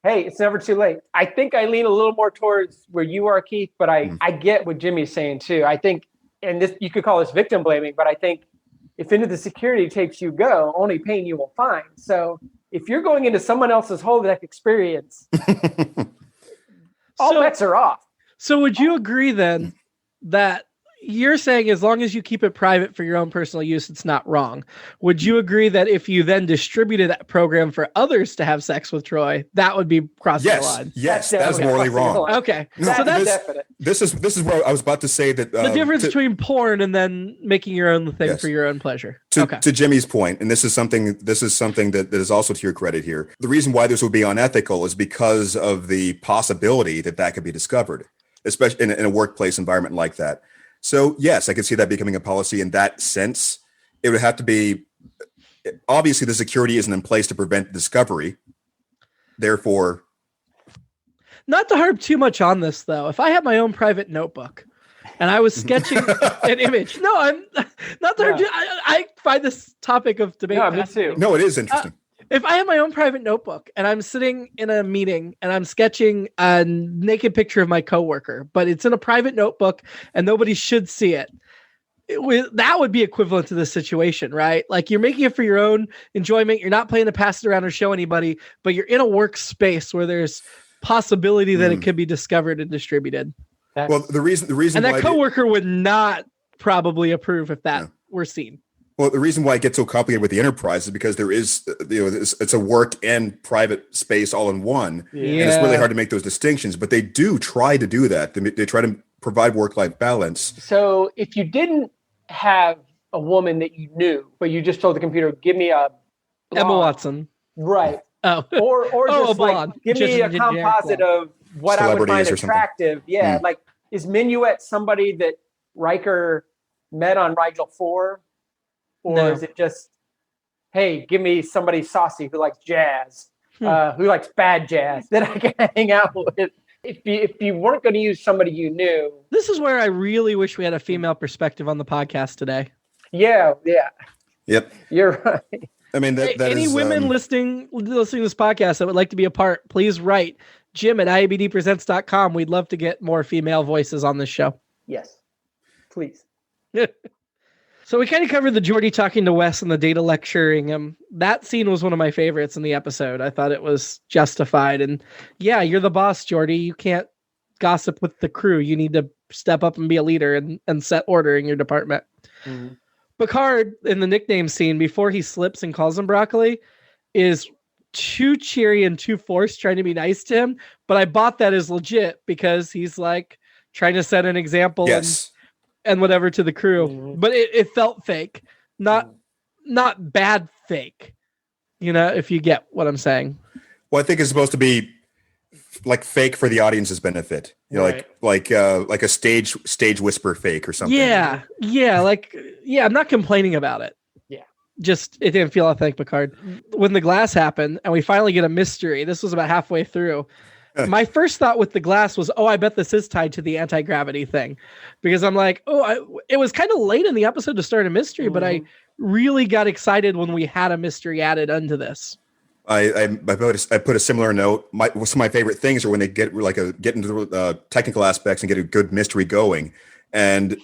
Speaker 1: hey, it's never too late. I think I lean a little more towards where you are, Keith, but I get what Jimmy's saying too. I think, and this, you could call this victim blaming, but I think if into the security tapes you go, only pain you will find. So if you're going into someone else's holodeck experience, all bets are off.
Speaker 2: So would you agree then that you're saying as long as you keep it private for your own personal use, it's not wrong? Would you agree that if you then distributed that program for others to have sex with Troy, that would be crossing the line?
Speaker 3: Yes, that's morally wrong.
Speaker 2: Okay,
Speaker 3: No,
Speaker 2: so that's
Speaker 1: definite.
Speaker 3: This is where I was about to say that
Speaker 2: the difference between porn and then making your own thing for your own pleasure.
Speaker 3: To Jimmy's point, and this is something that is also to your credit here. The reason why this would be unethical is because of the possibility that could be discovered, especially in a workplace environment like that. So yes, I could see that becoming a policy in that sense. It would have to be, obviously the security isn't in place to prevent discovery. Therefore,
Speaker 2: not to harp too much on this though, if I had my own private notebook and I was sketching an image, no, I'm not to harp too, I find this topic of debate.
Speaker 1: No, me too.
Speaker 3: No, it is interesting.
Speaker 2: If I have my own private notebook and I'm sitting in a meeting and I'm sketching a naked picture of my coworker, but it's in a private notebook and nobody should see it, that would be equivalent to this situation, right? Like you're making it for your own enjoyment. You're not playing to pass it around or show anybody, but you're in a workspace where there's possibility that it could be discovered and distributed.
Speaker 3: Well, the reason
Speaker 2: and that coworker would not probably approve if that were seen.
Speaker 3: Well, the reason why it gets so complicated with the enterprise is because there is, it's a work and private space all in one. Yeah. And it's really hard to make those distinctions, but they do try to do that. They try to provide work-life balance.
Speaker 1: So if you didn't have a woman that you knew, but you just told the computer, give me a blonde.
Speaker 2: Emma Watson.
Speaker 1: Right.
Speaker 2: Oh.
Speaker 1: Or just
Speaker 2: a blonde.
Speaker 1: Like, give me a composite of what I would find attractive. Yeah. Like, is Minuet somebody that Riker met on Rigel 4? Or is it just, hey, give me somebody saucy who likes jazz, who likes bad jazz that I can hang out with? If you weren't going to use somebody you knew.
Speaker 2: This is where I really wish we had a female perspective on the podcast today.
Speaker 1: Yeah.
Speaker 3: Yep.
Speaker 1: You're right.
Speaker 3: I mean,
Speaker 2: any women listening to this podcast that would like to be a part, please write Jim@IABDpresents.com. We'd love to get more female voices on this show.
Speaker 1: Yes, please.
Speaker 2: So we kind of covered the Geordie talking to Wes and the data lecturing him. That scene was one of my favorites in the episode. I thought it was justified. And yeah, you're the boss, Geordie. You can't gossip with the crew. You need to step up and be a leader and set order in your department. Mm-hmm. Picard, in the nickname scene, before he slips and calls him broccoli, is too cheery and too forced trying to be nice to him. But I bought that as legit because he's like trying to set an example.
Speaker 3: Yes.
Speaker 2: And whatever to the crew, but it felt fake, not bad fake, if you get what I'm saying.
Speaker 3: Well, I think it's supposed to be like fake for the audience's benefit, right. like a stage whisper fake or something. Yeah.
Speaker 2: I'm not complaining about it.
Speaker 1: Yeah,
Speaker 2: just it didn't feel authentic, Picard. When the glass happened and we finally get a mystery, this was about halfway through. My first thought with the glass was, I bet this is tied to the anti-gravity thing, because I'm like, it was kind of late in the episode to start a mystery, but I really got excited when we had a mystery added onto this.
Speaker 3: I put a similar note. Some of my favorite things are when they get into the technical aspects and get a good mystery going, and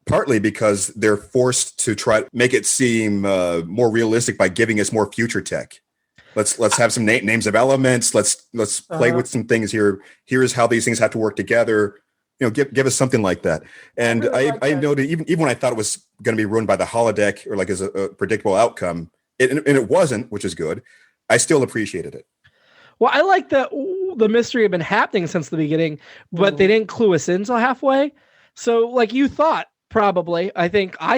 Speaker 3: partly because they're forced to try to make it seem more realistic by giving us more future tech. Let's have some names of elements. Let's play with some things here. Here's how these things have to work together. give us something like that. And I noted even when I thought it was going to be ruined by the holodeck or like as a predictable outcome, and it wasn't, which is good. I still appreciated it.
Speaker 2: Well, I like that the mystery had been happening since the beginning, but they didn't clue us in until halfway. So, like you thought, probably, I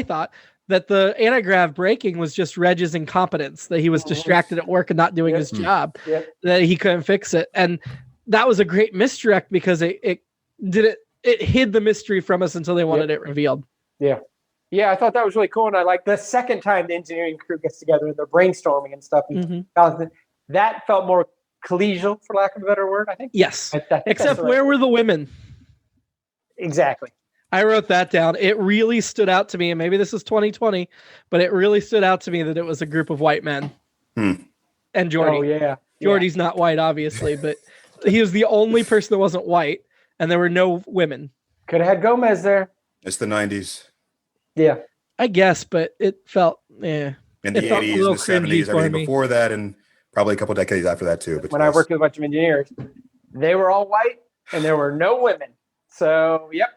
Speaker 2: thought that the antigrav breaking was just Reg's incompetence, that he was distracted at work and not doing his job, that he couldn't fix it. And that was a great misdirect because it hid the mystery from us until they wanted it revealed.
Speaker 1: Yeah. Yeah, I thought that was really cool. And I like the second time the engineering crew gets together and they're brainstorming and stuff. And that felt more collegial, for lack of a better word, I think.
Speaker 2: Yes.
Speaker 1: I think
Speaker 2: except where were the women?
Speaker 1: Exactly.
Speaker 2: I wrote that down. It really stood out to me, and maybe this is 2020, but it really stood out to me that it was a group of white men. And Geordi.
Speaker 1: Oh, yeah.
Speaker 2: Geordi's not white, obviously, but he was the only person that wasn't white, and there were no women.
Speaker 1: Could have had Gomez there.
Speaker 3: It's the 90s.
Speaker 1: Yeah.
Speaker 2: I guess, but it felt,
Speaker 3: In the 80s and the 70s, everything before that, and probably a couple decades after that, too. But
Speaker 1: when I worked with a bunch of engineers, they were all white, and there were no women. So, yep.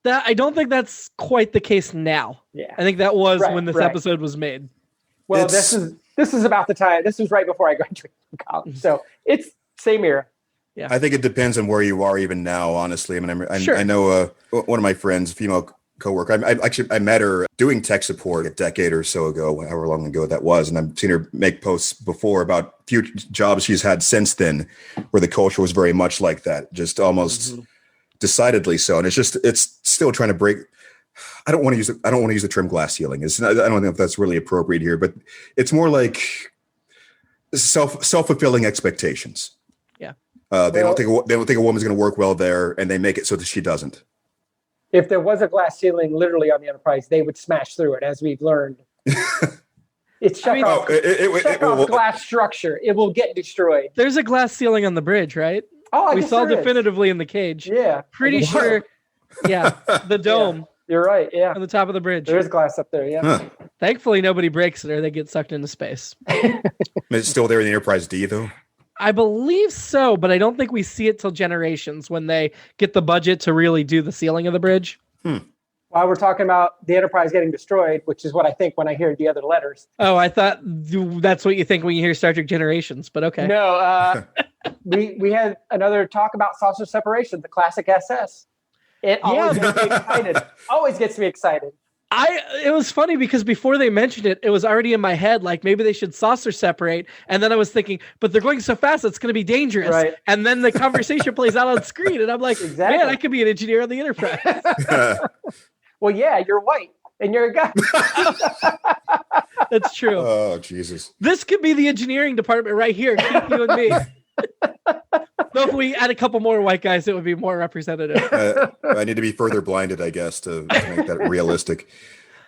Speaker 2: I don't think that's quite the case now.
Speaker 1: Yeah.
Speaker 2: I think that was when this episode was made.
Speaker 1: Well, this is about the time. This was right before I graduated from college. So it's same era.
Speaker 2: Yeah.
Speaker 3: I think it depends on where you are even now, honestly. I mean, I know one of my friends, female coworker, I met her doing tech support a decade or so ago, however long ago that was. And I've seen her make posts before about few jobs she's had since then where the culture was very much like that, just almost decidedly so. And it's still trying to break. I don't want to use the term glass ceiling. I don't know if that's really appropriate here, but it's more like self-fulfilling expectations.
Speaker 2: Yeah.
Speaker 3: They don't think a woman's going to work well there, and they make it so that she doesn't.
Speaker 1: If there was a glass ceiling literally on the Enterprise, they would smash through it, as we've learned. It's Chekhov's glass structure. It will get destroyed.
Speaker 2: There's a glass ceiling on the bridge, right?
Speaker 1: Oh,
Speaker 2: we saw definitively in the cage.
Speaker 1: Yeah.
Speaker 2: Pretty sure. Yeah. The dome.
Speaker 1: Yeah, you're right. Yeah.
Speaker 2: On the top of the bridge.
Speaker 1: There is glass up there. Yeah.
Speaker 3: Huh.
Speaker 2: Thankfully, nobody breaks it or they get sucked into space.
Speaker 3: It's still there in the Enterprise D, though?
Speaker 2: I believe so, but I don't think we see it till Generations when they get the budget to really do the ceiling of the bridge.
Speaker 1: While we're talking about the Enterprise getting destroyed, which is what I think when I hear the other letters.
Speaker 2: Oh, I thought that's what you think when you hear Star Trek Generations, but okay.
Speaker 1: No, we had another talk about saucer separation, the classic SS. It always gets me excited. Always gets me excited.
Speaker 2: It was funny because before they mentioned it, it was already in my head, like maybe they should saucer separate. And then I was thinking, but they're going so fast, it's going to be dangerous. Right. And then the conversation plays out on screen. And I'm like, man, I could be an engineer on the Enterprise.
Speaker 1: Well, yeah, you're white and you're a guy.
Speaker 2: That's true.
Speaker 3: Oh, Jesus.
Speaker 2: This could be the engineering department right here. Keep you and me. Though if we add a couple more white guys, it would be more representative.
Speaker 3: I need to be further blinded, I guess, to make that realistic.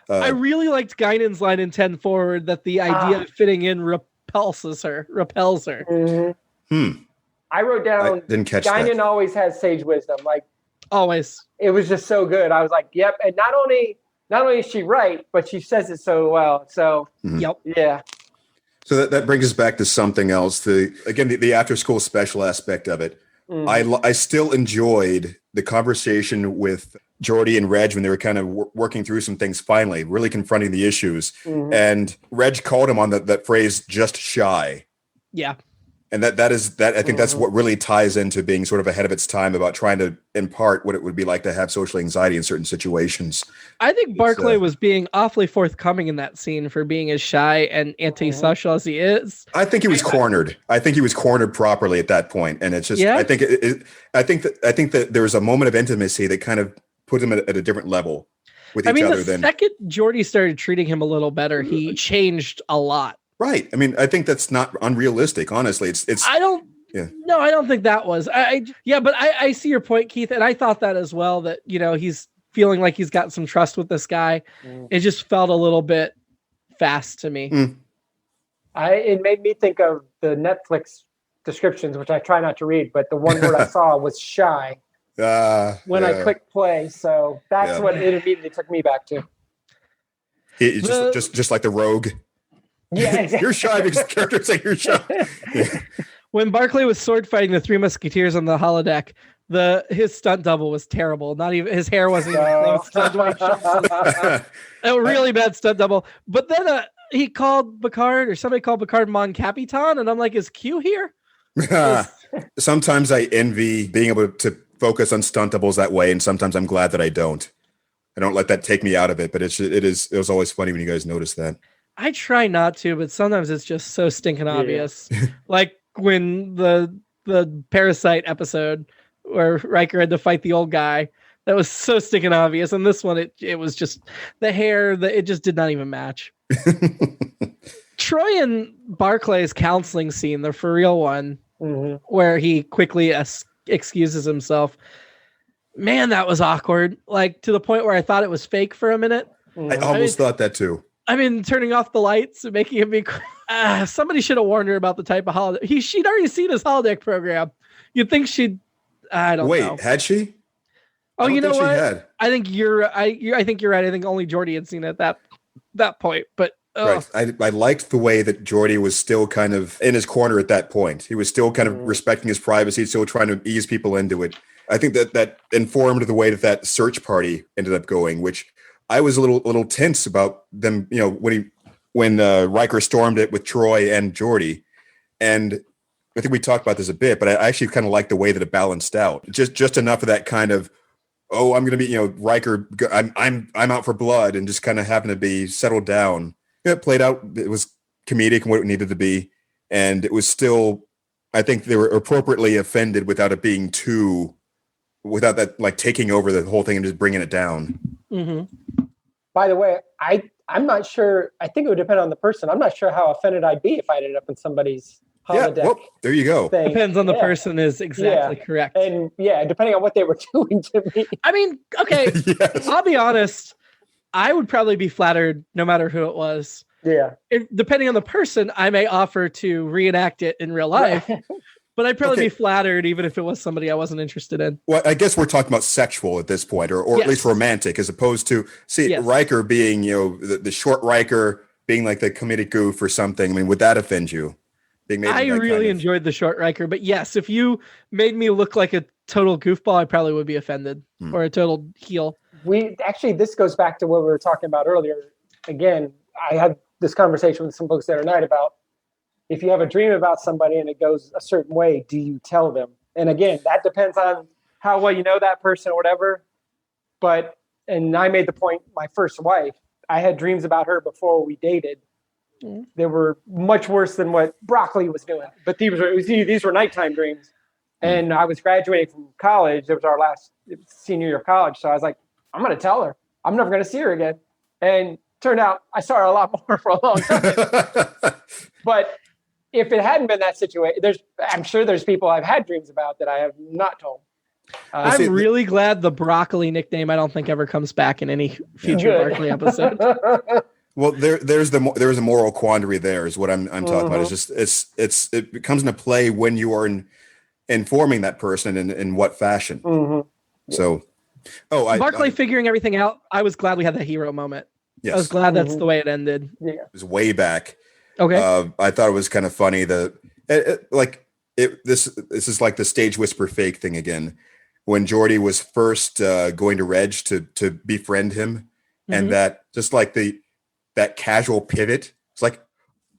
Speaker 2: I really liked Guinan's line in 10 Forward that the idea of fitting in repels her.
Speaker 1: Mm-hmm. I wrote down,
Speaker 3: didn't catch
Speaker 1: Guinan
Speaker 3: that.
Speaker 1: Always has sage wisdom. Like
Speaker 2: always.
Speaker 1: It was just so good. I was like, yep. And not only is she right, but she says it so well. So,
Speaker 2: Yep.
Speaker 1: Yeah.
Speaker 3: So that brings us back to something else. The after school special aspect of it. I still enjoyed the conversation with Geordi and Reg when they were kind of working through some things finally, really confronting the issues. And Reg called him on that phrase, just shy.
Speaker 2: Yeah.
Speaker 3: And that I think that's what really ties into being sort of ahead of its time about trying to impart what it would be like to have social anxiety in certain situations.
Speaker 2: I think Barclay was being awfully forthcoming in that scene for being as shy and antisocial as he is.
Speaker 3: I think he was cornered. I think he was cornered properly at that point. And it's just, I think that there was a moment of intimacy that kind of put him at a different level with each other.
Speaker 2: The second Geordi started treating him a little better, he changed a lot.
Speaker 3: Right. I mean, I think that's not unrealistic. Honestly,
Speaker 2: I don't think that was. But I see your point, Keith, and I thought that as well. That he's feeling like he's got some trust with this guy. It just felt a little bit fast to me.
Speaker 1: It made me think of the Netflix descriptions, which I try not to read, but the one word I saw was shy when I clicked play. So that's what it immediately took me back to.
Speaker 3: It's just like the rogue.
Speaker 1: Yeah, exactly.
Speaker 3: You're shy because the characters say you're shy.
Speaker 2: When Barclay was sword fighting the Three Musketeers on the holodeck, His stunt double was terrible. Not even his hair wasn't even close to Dwight Schultz. A really bad stunt double. But then he called Picard, or somebody called Picard Mon Capitan, and I'm like, is Q here?
Speaker 3: Sometimes I envy being able to focus on stunt doubles that way, and sometimes I'm glad that I don't. I don't let that take me out of it, but it was always funny when you guys notice that.
Speaker 2: I try not to, but sometimes it's just so stinking obvious. Like when the Parasite episode where Riker had to fight the old guy, that was so stinking obvious. And this one, it was just the hair, it just did not even match. Troy and Barclay's counseling scene, the for real one, where he quickly excuses himself. Man, that was awkward. Like to the point where I thought it was fake for a minute.
Speaker 3: I almost thought that too.
Speaker 2: I mean, turning off the lights and making him be. Somebody should have warned her about the type of holodeck. She'd already seen his holodeck program. You'd think she'd. I don't know.
Speaker 3: Wait, had she?
Speaker 2: Oh, you know what? I think you're right. I think only Geordi had seen it at that point. But
Speaker 3: right. I liked the way that Geordi was still kind of in his corner at that point. He was still kind of respecting his privacy, still trying to ease people into it. I think that informed the way that search party ended up going, which I was a little tense about them. You know, when Riker stormed it with Troy and Geordi, and I think we talked about this a bit, but I actually kind of like the way that it balanced out. Just enough of that kind of, oh, I'm going to be, Riker, I'm out for blood, and just kind of happen to be settled down. It played out. It was comedic and what it needed to be, and it was still. I think they were appropriately offended without it being without that like taking over the whole thing and just bringing it down.
Speaker 2: Mm-hmm.
Speaker 1: By the way, I'm not sure. I think it would depend on the person. I'm not sure how offended I'd be if I ended up in somebody's holodeck.
Speaker 3: Yeah, well, there you go.
Speaker 1: Thing.
Speaker 2: Depends on the person is exactly correct.
Speaker 1: And depending on what they were doing to me.
Speaker 2: I mean, okay,
Speaker 3: Yes.
Speaker 2: I'll be honest. I would probably be flattered no matter who it was.
Speaker 1: Yeah.
Speaker 2: Depending on the person, I may offer to reenact it in real life. But I'd probably be flattered even if it was somebody I wasn't interested in.
Speaker 3: Well, I guess we're talking about sexual at this point, or at least romantic, as opposed to Riker being, the short Riker being like the comedic goof or something. I mean, would that offend you?
Speaker 2: I really enjoyed the short Riker, but yes, if you made me look like a total goofball, I probably would be offended or a total heel.
Speaker 1: This goes back to what we were talking about earlier. Again, I had this conversation with some folks the other night about if you have a dream about somebody and it goes a certain way, do you tell them? And again, that depends on how well you know that person or whatever. And I made the point, my first wife, I had dreams about her before we dated. They were much worse than what Broccoli was doing. But these were nighttime dreams. And I was graduating from college. It was our last senior year of college. So I was like, I'm going to tell her. I'm never going to see her again. And turned out I saw her a lot more for a long time. But if it hadn't been that situation, I'm sure there's people I've had dreams about that I have not told.
Speaker 2: I'm really glad the Broccoli nickname I don't think ever comes back in any future Barclay episode.
Speaker 3: Well, there's a moral quandary there is what I'm talking about. It's just it comes into play when you are informing that person in what fashion. So,
Speaker 2: Barclay figuring everything out. I was glad we had that hero moment.
Speaker 3: Yes.
Speaker 2: I was glad that's the way it ended.
Speaker 1: Yeah.
Speaker 3: It was way back.
Speaker 2: Okay.
Speaker 3: I thought it was kind of funny. This is like the stage whisper fake thing again. When Geordi was first going to Reg to befriend him, and that just like that casual pivot, it's like,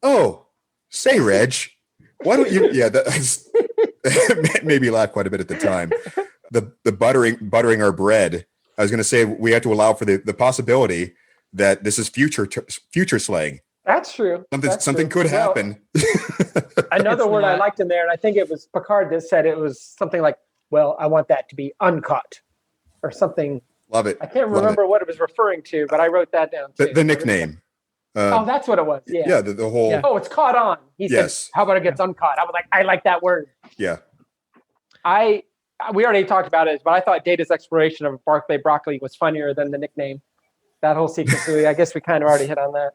Speaker 3: oh, say Reg, why don't you? Yeah, that made me laugh quite a bit at the time. The buttering our bread. I was going to say we have to allow for the possibility that this is future slang.
Speaker 1: That's true.
Speaker 3: Something could happen.
Speaker 1: Another word I liked in there, and I think it was Picard that said it was something like, well, I want that to be uncut or something.
Speaker 3: Love it.
Speaker 1: I can't remember what it was referring to, but I wrote that down too.
Speaker 3: The nickname.
Speaker 1: That's what it was. Yeah.
Speaker 3: Yeah, the whole.
Speaker 1: Yeah. Oh, it's caught on. He said, how about it gets uncut? I was like, I like that word.
Speaker 3: Yeah.
Speaker 1: We already talked about it, but I thought Data's exploration of Barclay Broccoli was funnier than the nickname. That whole sequence, I guess we kind of already hit on that.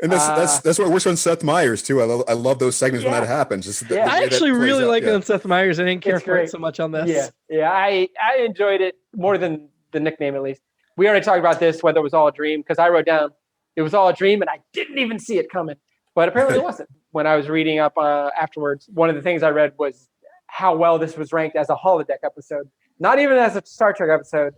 Speaker 3: And that's what works on Seth Meyers too. I love those segments when that happens.
Speaker 2: I actually really like it on Seth Meyers. I didn't care for it so much on this.
Speaker 1: Yeah. I enjoyed it more than the nickname, at least. We already talked about this, whether it was all a dream, because I wrote down it was all a dream and I didn't even see it coming. But apparently it wasn't. When I was reading up afterwards, one of the things I read was how well this was ranked as a holodeck episode. not even as a Star Trek episode.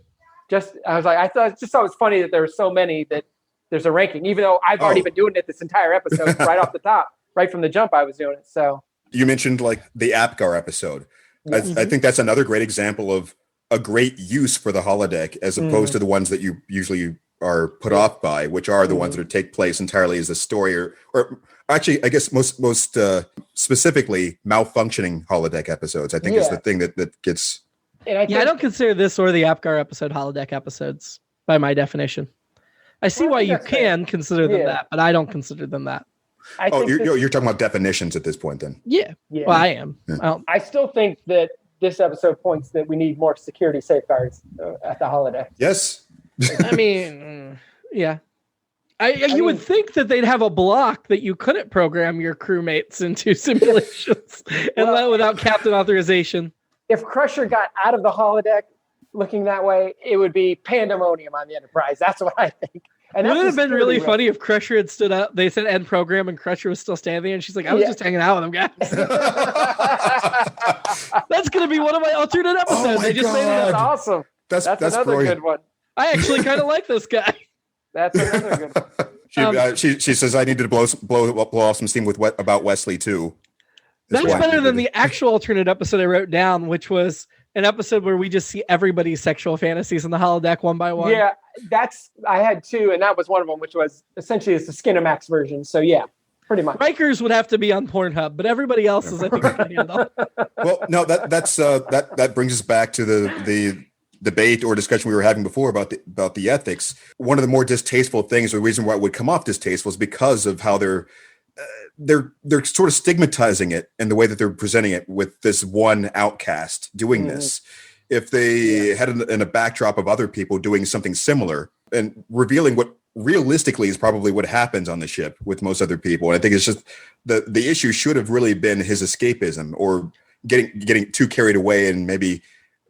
Speaker 1: I thought it was funny that there were so many that there's a ranking, even though I've already been doing it this entire episode right off the top, right from the jump. I was doing it. So
Speaker 3: you mentioned like the Apgar episode. I think that's another great example of a great use for the holodeck as opposed to the ones that you usually are put off by, which are the ones that take place entirely as a story or actually, I guess most specifically malfunctioning holodeck episodes, I think is the thing that gets.
Speaker 1: And I
Speaker 2: don't consider this or the Apgar episode holodeck episodes by my definition. I see why you can consider them that, but I don't consider them that.
Speaker 3: You're talking about definitions at this point then.
Speaker 2: Yeah. Well, I am.
Speaker 3: Yeah.
Speaker 1: I still think that this episode points that we need more security safeguards at the holodeck.
Speaker 3: Yes.
Speaker 2: I mean, yeah. You would think that they'd have a block that you couldn't program your crewmates into simulations without captain authorization.
Speaker 1: If Crusher got out of the holodeck looking that way, it would be pandemonium on the Enterprise. That's what I think. And
Speaker 2: would it have been really funny if Crusher had stood up, they said end program, and Crusher was still standing there, and she's like, I was just hanging out with them, guys. That's going to be one of my alternate episodes.
Speaker 3: They just made it.
Speaker 1: That's awesome. That's another
Speaker 3: brilliant.
Speaker 1: good one.
Speaker 2: I actually kind of like this guy.
Speaker 1: That's another good one.
Speaker 3: She says, I need to blow off some steam about Wesley, too.
Speaker 2: That's better than the actual alternate episode I wrote down, which was an episode where we just see everybody's sexual fantasies in the holodeck one by one.
Speaker 1: Yeah, I had two, and that was one of them, which was essentially it's the Skinamax version. So yeah, pretty much.
Speaker 2: Rikers would have to be on Pornhub, but everybody else is, I think, we can handle.
Speaker 3: Well, no, that brings us back to the debate or discussion we were having before about the ethics. One of the more distasteful things, the reason why it would come off distasteful, is because of how they're sort of stigmatizing it in the way that they're presenting it with this one outcast doing this. If they had in a backdrop of other people doing something similar and revealing what realistically is probably what happens on the ship with most other people. And I think it's just the issue should have really been his escapism or getting too carried away and maybe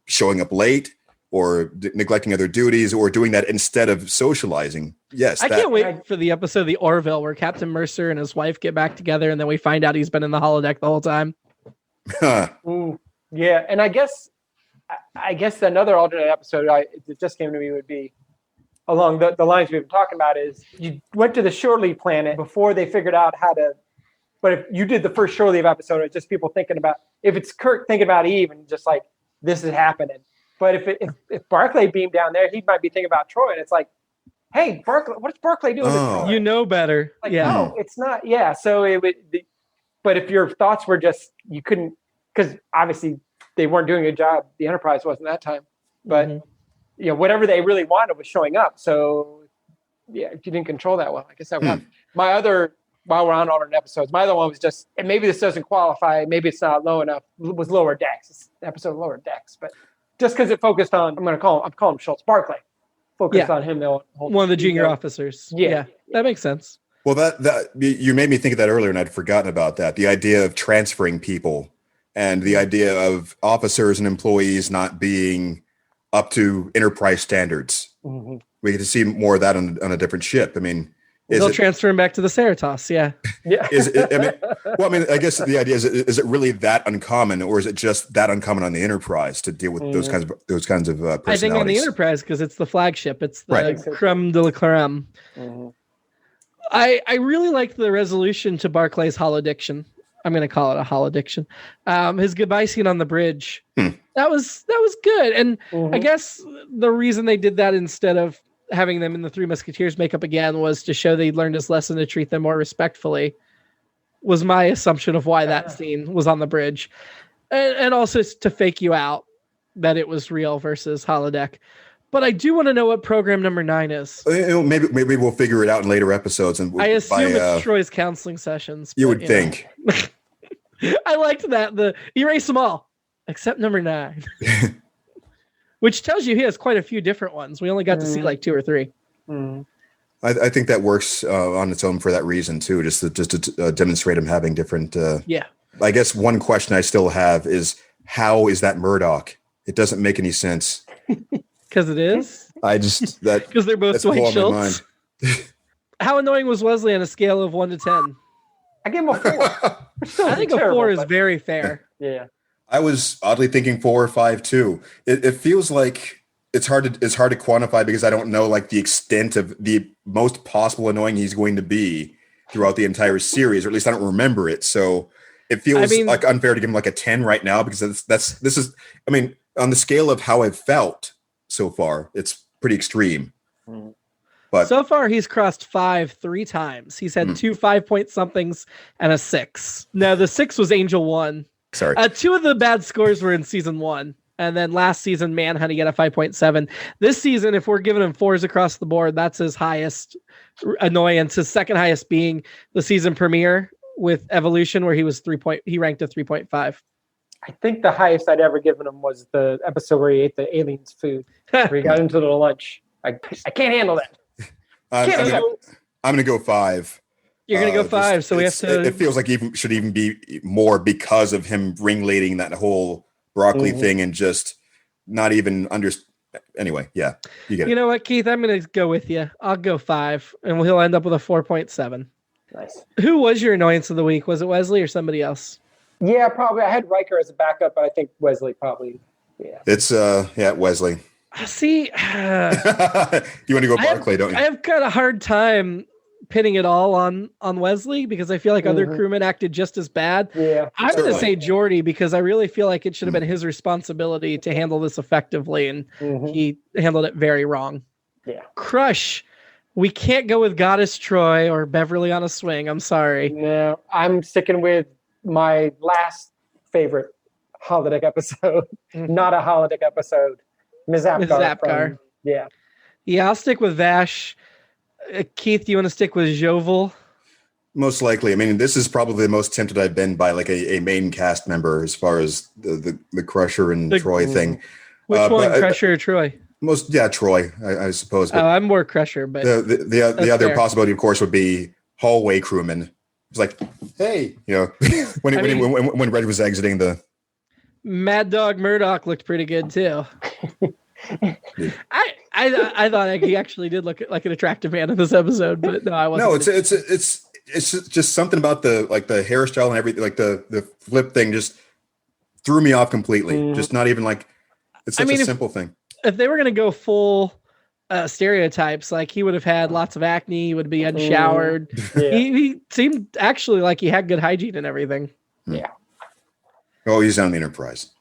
Speaker 3: showing up late or neglecting other duties or doing that instead of socializing. Yes.
Speaker 2: I can't wait for the episode of the Orville where Captain Mercer and his wife get back together and then we find out he's been in the holodeck the whole time.
Speaker 1: Yeah. And I guess another alternate episode that just came to me would be along the lines we've been talking about is you went to the shore leave planet before they figured out how to, but if you did the first shore leave episode, it's just people thinking about, if it's Kirk thinking about Eve and just like, this is happening. But if Barclay beamed down there, he might be thinking about Troy, and it's like, hey, Barclay, what's Barclay doing?
Speaker 2: Oh. You know better.
Speaker 1: Like, no, it's not. Yeah. So it would, but if your thoughts were just, you couldn't, because obviously they weren't doing a job. The Enterprise wasn't that time, but you know, whatever they really wanted was showing up. So yeah, if you didn't control that well, I guess that was my other. While we're on alternate episodes, my other one was just, and maybe this doesn't qualify, maybe it's not low enough. Was Lower Decks. It's an episode of Lower Decks, but. Just because it focused on, I'm calling him Schultz Barclay. Focused on him.
Speaker 2: One of the junior officers. Yeah, that makes sense.
Speaker 3: Well, that you made me think of that earlier, and I'd forgotten about that. The idea of transferring people, and the idea of officers and employees not being up to Enterprise standards. Mm-hmm. We get to see more of that on a different ship. I mean,
Speaker 2: they'll transfer him back to the Cerritos. Yeah.
Speaker 3: I guess the idea is it really that uncommon, or is it just that uncommon on the Enterprise to deal with those kinds of personalities?
Speaker 2: I think on the Enterprise, because it's the flagship, it's the creme de la creme. Mm-hmm. I really liked the resolution to Barclay's holodiction. I'm going to call it a holodiction. His goodbye scene on the bridge. That was good, and I guess the reason they did that instead of having them in the Three Musketeers makeup again was to show they learned his lesson to treat them more respectfully, was my assumption of why that scene was on the bridge. And also to fake you out that it was real versus holodeck. But I do want to know what program number 9 is.
Speaker 3: Maybe we'll figure it out in later episodes. And
Speaker 2: I assume it's Troy's counseling sessions.
Speaker 3: You would think.
Speaker 2: I liked that. Erase them all, except number 9. Which tells you he has quite a few different ones. We only got to see like 2 or 3.
Speaker 3: I think that works on its own for that reason too, just to demonstrate him having different. I guess one question I still have is, how is that Murdoch? It doesn't make any sense.
Speaker 2: Because it is.
Speaker 3: Because
Speaker 2: they're both Dwight Schultz. How annoying was Wesley on a scale of 1 to 10?
Speaker 1: I give him a 4.
Speaker 2: I think a 4 is very fair.
Speaker 1: Yeah.
Speaker 3: I was oddly thinking 4 or 5 too. It feels like it's hard to quantify because I don't know like the extent of the most possible annoying he's going to be throughout the entire series, or at least I don't remember it. So it feels like unfair to give him like a 10 right now because this is I mean, on the scale of how I've felt so far, it's pretty extreme. But
Speaker 2: so far he's crossed 5 3 times. He's had 2 5-point somethings and a 6. No, the 6 was Angel 1.
Speaker 3: Sorry.
Speaker 2: 2 of the bad scores were in season 1. And then last season, Manhunt, he got a 5.7. This season, if we're giving him 4s across the board, that's his highest annoyance. His second highest being the season premiere with Evolution, where he was he ranked a 3.5.
Speaker 1: I think the highest I'd ever given him was the episode where he ate the aliens' food, where he got into the lunch. I can't handle that.
Speaker 3: I'm going to go 5.
Speaker 2: You're going to go 5, so we have to...
Speaker 3: It feels like it should even be more because of him ringleading that whole broccoli thing and just not even anyway, yeah, you get it.
Speaker 2: You know what, Keith? I'm going to go with you. I'll go 5, and he'll end up with a 4.7.
Speaker 1: Nice.
Speaker 2: Who was your annoyance of the week? Was it Wesley or somebody else?
Speaker 1: Yeah, probably. I had Riker as a backup, but I think Wesley probably, yeah.
Speaker 3: It's, Wesley.
Speaker 2: See,
Speaker 3: you want to go Barclay, don't you?
Speaker 2: I have kind of a hard time pinning it all on Wesley because I feel like other crewmen acted just as bad.
Speaker 1: Yeah,
Speaker 2: I'm going to say Geordi because I really feel like it should have been his responsibility to handle this effectively, and he handled it very wrong.
Speaker 1: Yeah.
Speaker 2: Crush. We can't go with Goddess Troy or Beverly on a Swing. I'm sorry.
Speaker 1: No, I'm sticking with my last favorite holodeck episode. Not a holodeck episode. Ms. Apgar. Yeah,
Speaker 2: I'll stick with Vash. Keith, do you want to stick with Jovel?
Speaker 3: Most likely. I mean, this is probably the most tempted I've been by like a main cast member as far as the Crusher and Troy thing.
Speaker 2: Which one, Crusher or Troy?
Speaker 3: Troy, I suppose. But
Speaker 2: I'm more Crusher, but
Speaker 3: the other possibility, of course, would be hallway crewman. It's like, hey, when Red was exiting the.
Speaker 2: Mad Dog Murdoch looked pretty good too. I thought he actually did look like an attractive man in this episode, but no, I wasn't.
Speaker 3: No, it's just something about the hairstyle and everything, like the flip thing just threw me off completely. Just not even like it's such a simple thing.
Speaker 2: If they were gonna go full stereotypes, like he would have had lots of acne, he would be unshowered. Yeah. He seemed actually like he had good hygiene and everything.
Speaker 1: Yeah.
Speaker 3: Oh, he's on the Enterprise.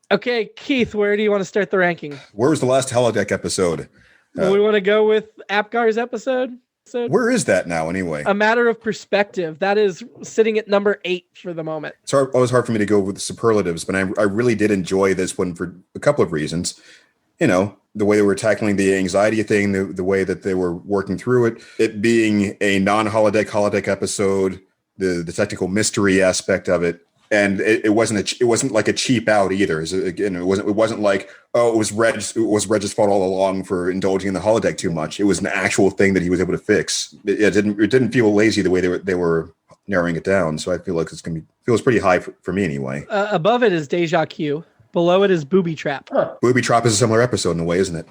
Speaker 2: Okay, Keith, where do you want to start the ranking?
Speaker 3: Where was the last holodeck episode?
Speaker 2: We want to go with Apgar's episode.
Speaker 3: Where is that now, anyway?
Speaker 2: A Matter of Perspective. That is sitting at number 8 for the moment.
Speaker 3: It's always hard for me to go with the superlatives, but I really did enjoy this one for a couple of reasons. You know, the way they were tackling the anxiety thing, the way that they were working through it being a non-holodeck episode, the technical mystery aspect of it. And it wasn't like a cheap out either. Again, it wasn't like, oh, it was Reg's fault all along for indulging in the holodeck too much. It was an actual thing that he was able to fix. It didn't feel lazy the way they were narrowing it down. So I feel like feels pretty high for me anyway.
Speaker 2: Above it is Deja Q. Below it is Booby Trap.
Speaker 3: Huh. Booby Trap is a similar episode in a way, isn't it?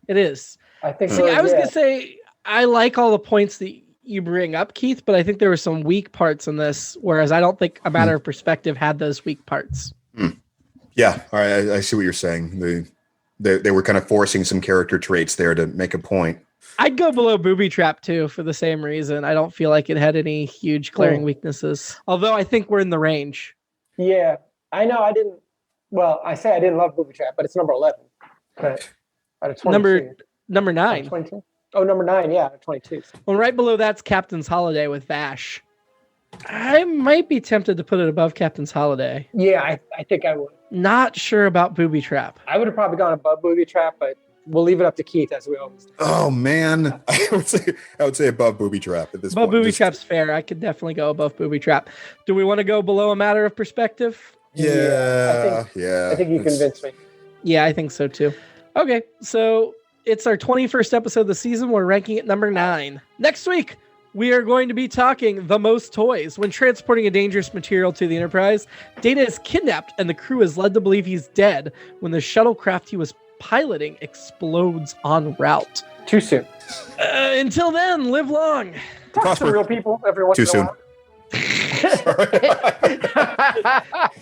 Speaker 2: It is.
Speaker 1: I think.
Speaker 2: See, I was gonna say I like all the points that you bring up, Keith, but I think there were some weak parts in this, whereas I don't think A Matter of Perspective had those weak parts.
Speaker 3: Yeah, all right, I see what you're saying. They were kind of forcing some character traits there to make a point.
Speaker 2: I'd go below Booby Trap too for the same reason. I don't feel like it had any huge glaring weaknesses, although I think we're in the range.
Speaker 1: Yeah, I know. I didn't love Booby Trap, but it's number 11. But out of 22.
Speaker 2: Number 9.
Speaker 1: 22. Oh, number 9, yeah, 22.
Speaker 2: Well, right below that's Captain's Holiday with Vash. I might be tempted to put it above Captain's Holiday.
Speaker 1: Yeah, I think I would.
Speaker 2: Not sure about Booby Trap.
Speaker 1: I would have probably gone above Booby Trap, but we'll leave it up to Keith as we always do.
Speaker 3: Oh man, I would say above Booby Trap at this point.
Speaker 2: Booby Trap's fair. I could definitely go above Booby Trap. Do we want to go below A Matter of Perspective?
Speaker 3: Yeah.
Speaker 1: I think you convinced me.
Speaker 2: Yeah, I think so too. Okay, so it's our 21st episode of the season. We're ranking at number 9. Next week, we are going to be talking The Most Toys. When transporting a dangerous material to the Enterprise, Data is kidnapped and the crew is led to believe he's dead when the shuttlecraft he was piloting explodes en route.
Speaker 1: Too soon.
Speaker 2: Until then, live long.
Speaker 1: Talk to real people every once in a while.
Speaker 3: Too soon.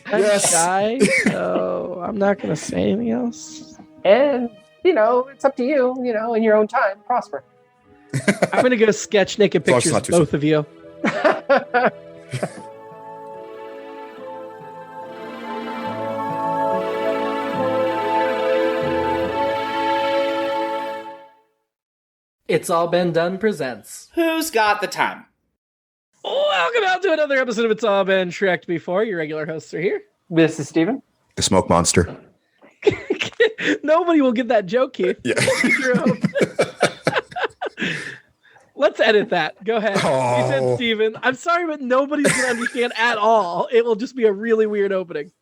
Speaker 2: I'm
Speaker 3: Yes.
Speaker 2: shy, so I'm not going to say anything else.
Speaker 1: And, it's up to you, in your own time, prosper.
Speaker 2: I'm going to go sketch naked
Speaker 3: As long as
Speaker 2: pictures
Speaker 3: it's
Speaker 2: of
Speaker 3: not too
Speaker 2: both of you. It's All Been Done presents.
Speaker 4: Who's got the time?
Speaker 2: Welcome out to another episode of It's All Been Shrek'd Before. Your regular hosts are here.
Speaker 1: This is Steven.
Speaker 3: The smoke monster.
Speaker 2: Nobody will get that joke, Keith.
Speaker 3: Yeah.
Speaker 2: Let's edit that. Go ahead.
Speaker 3: Oh.
Speaker 2: You said Steven. I'm sorry, but nobody's going to understand at all. It will just be a really weird opening.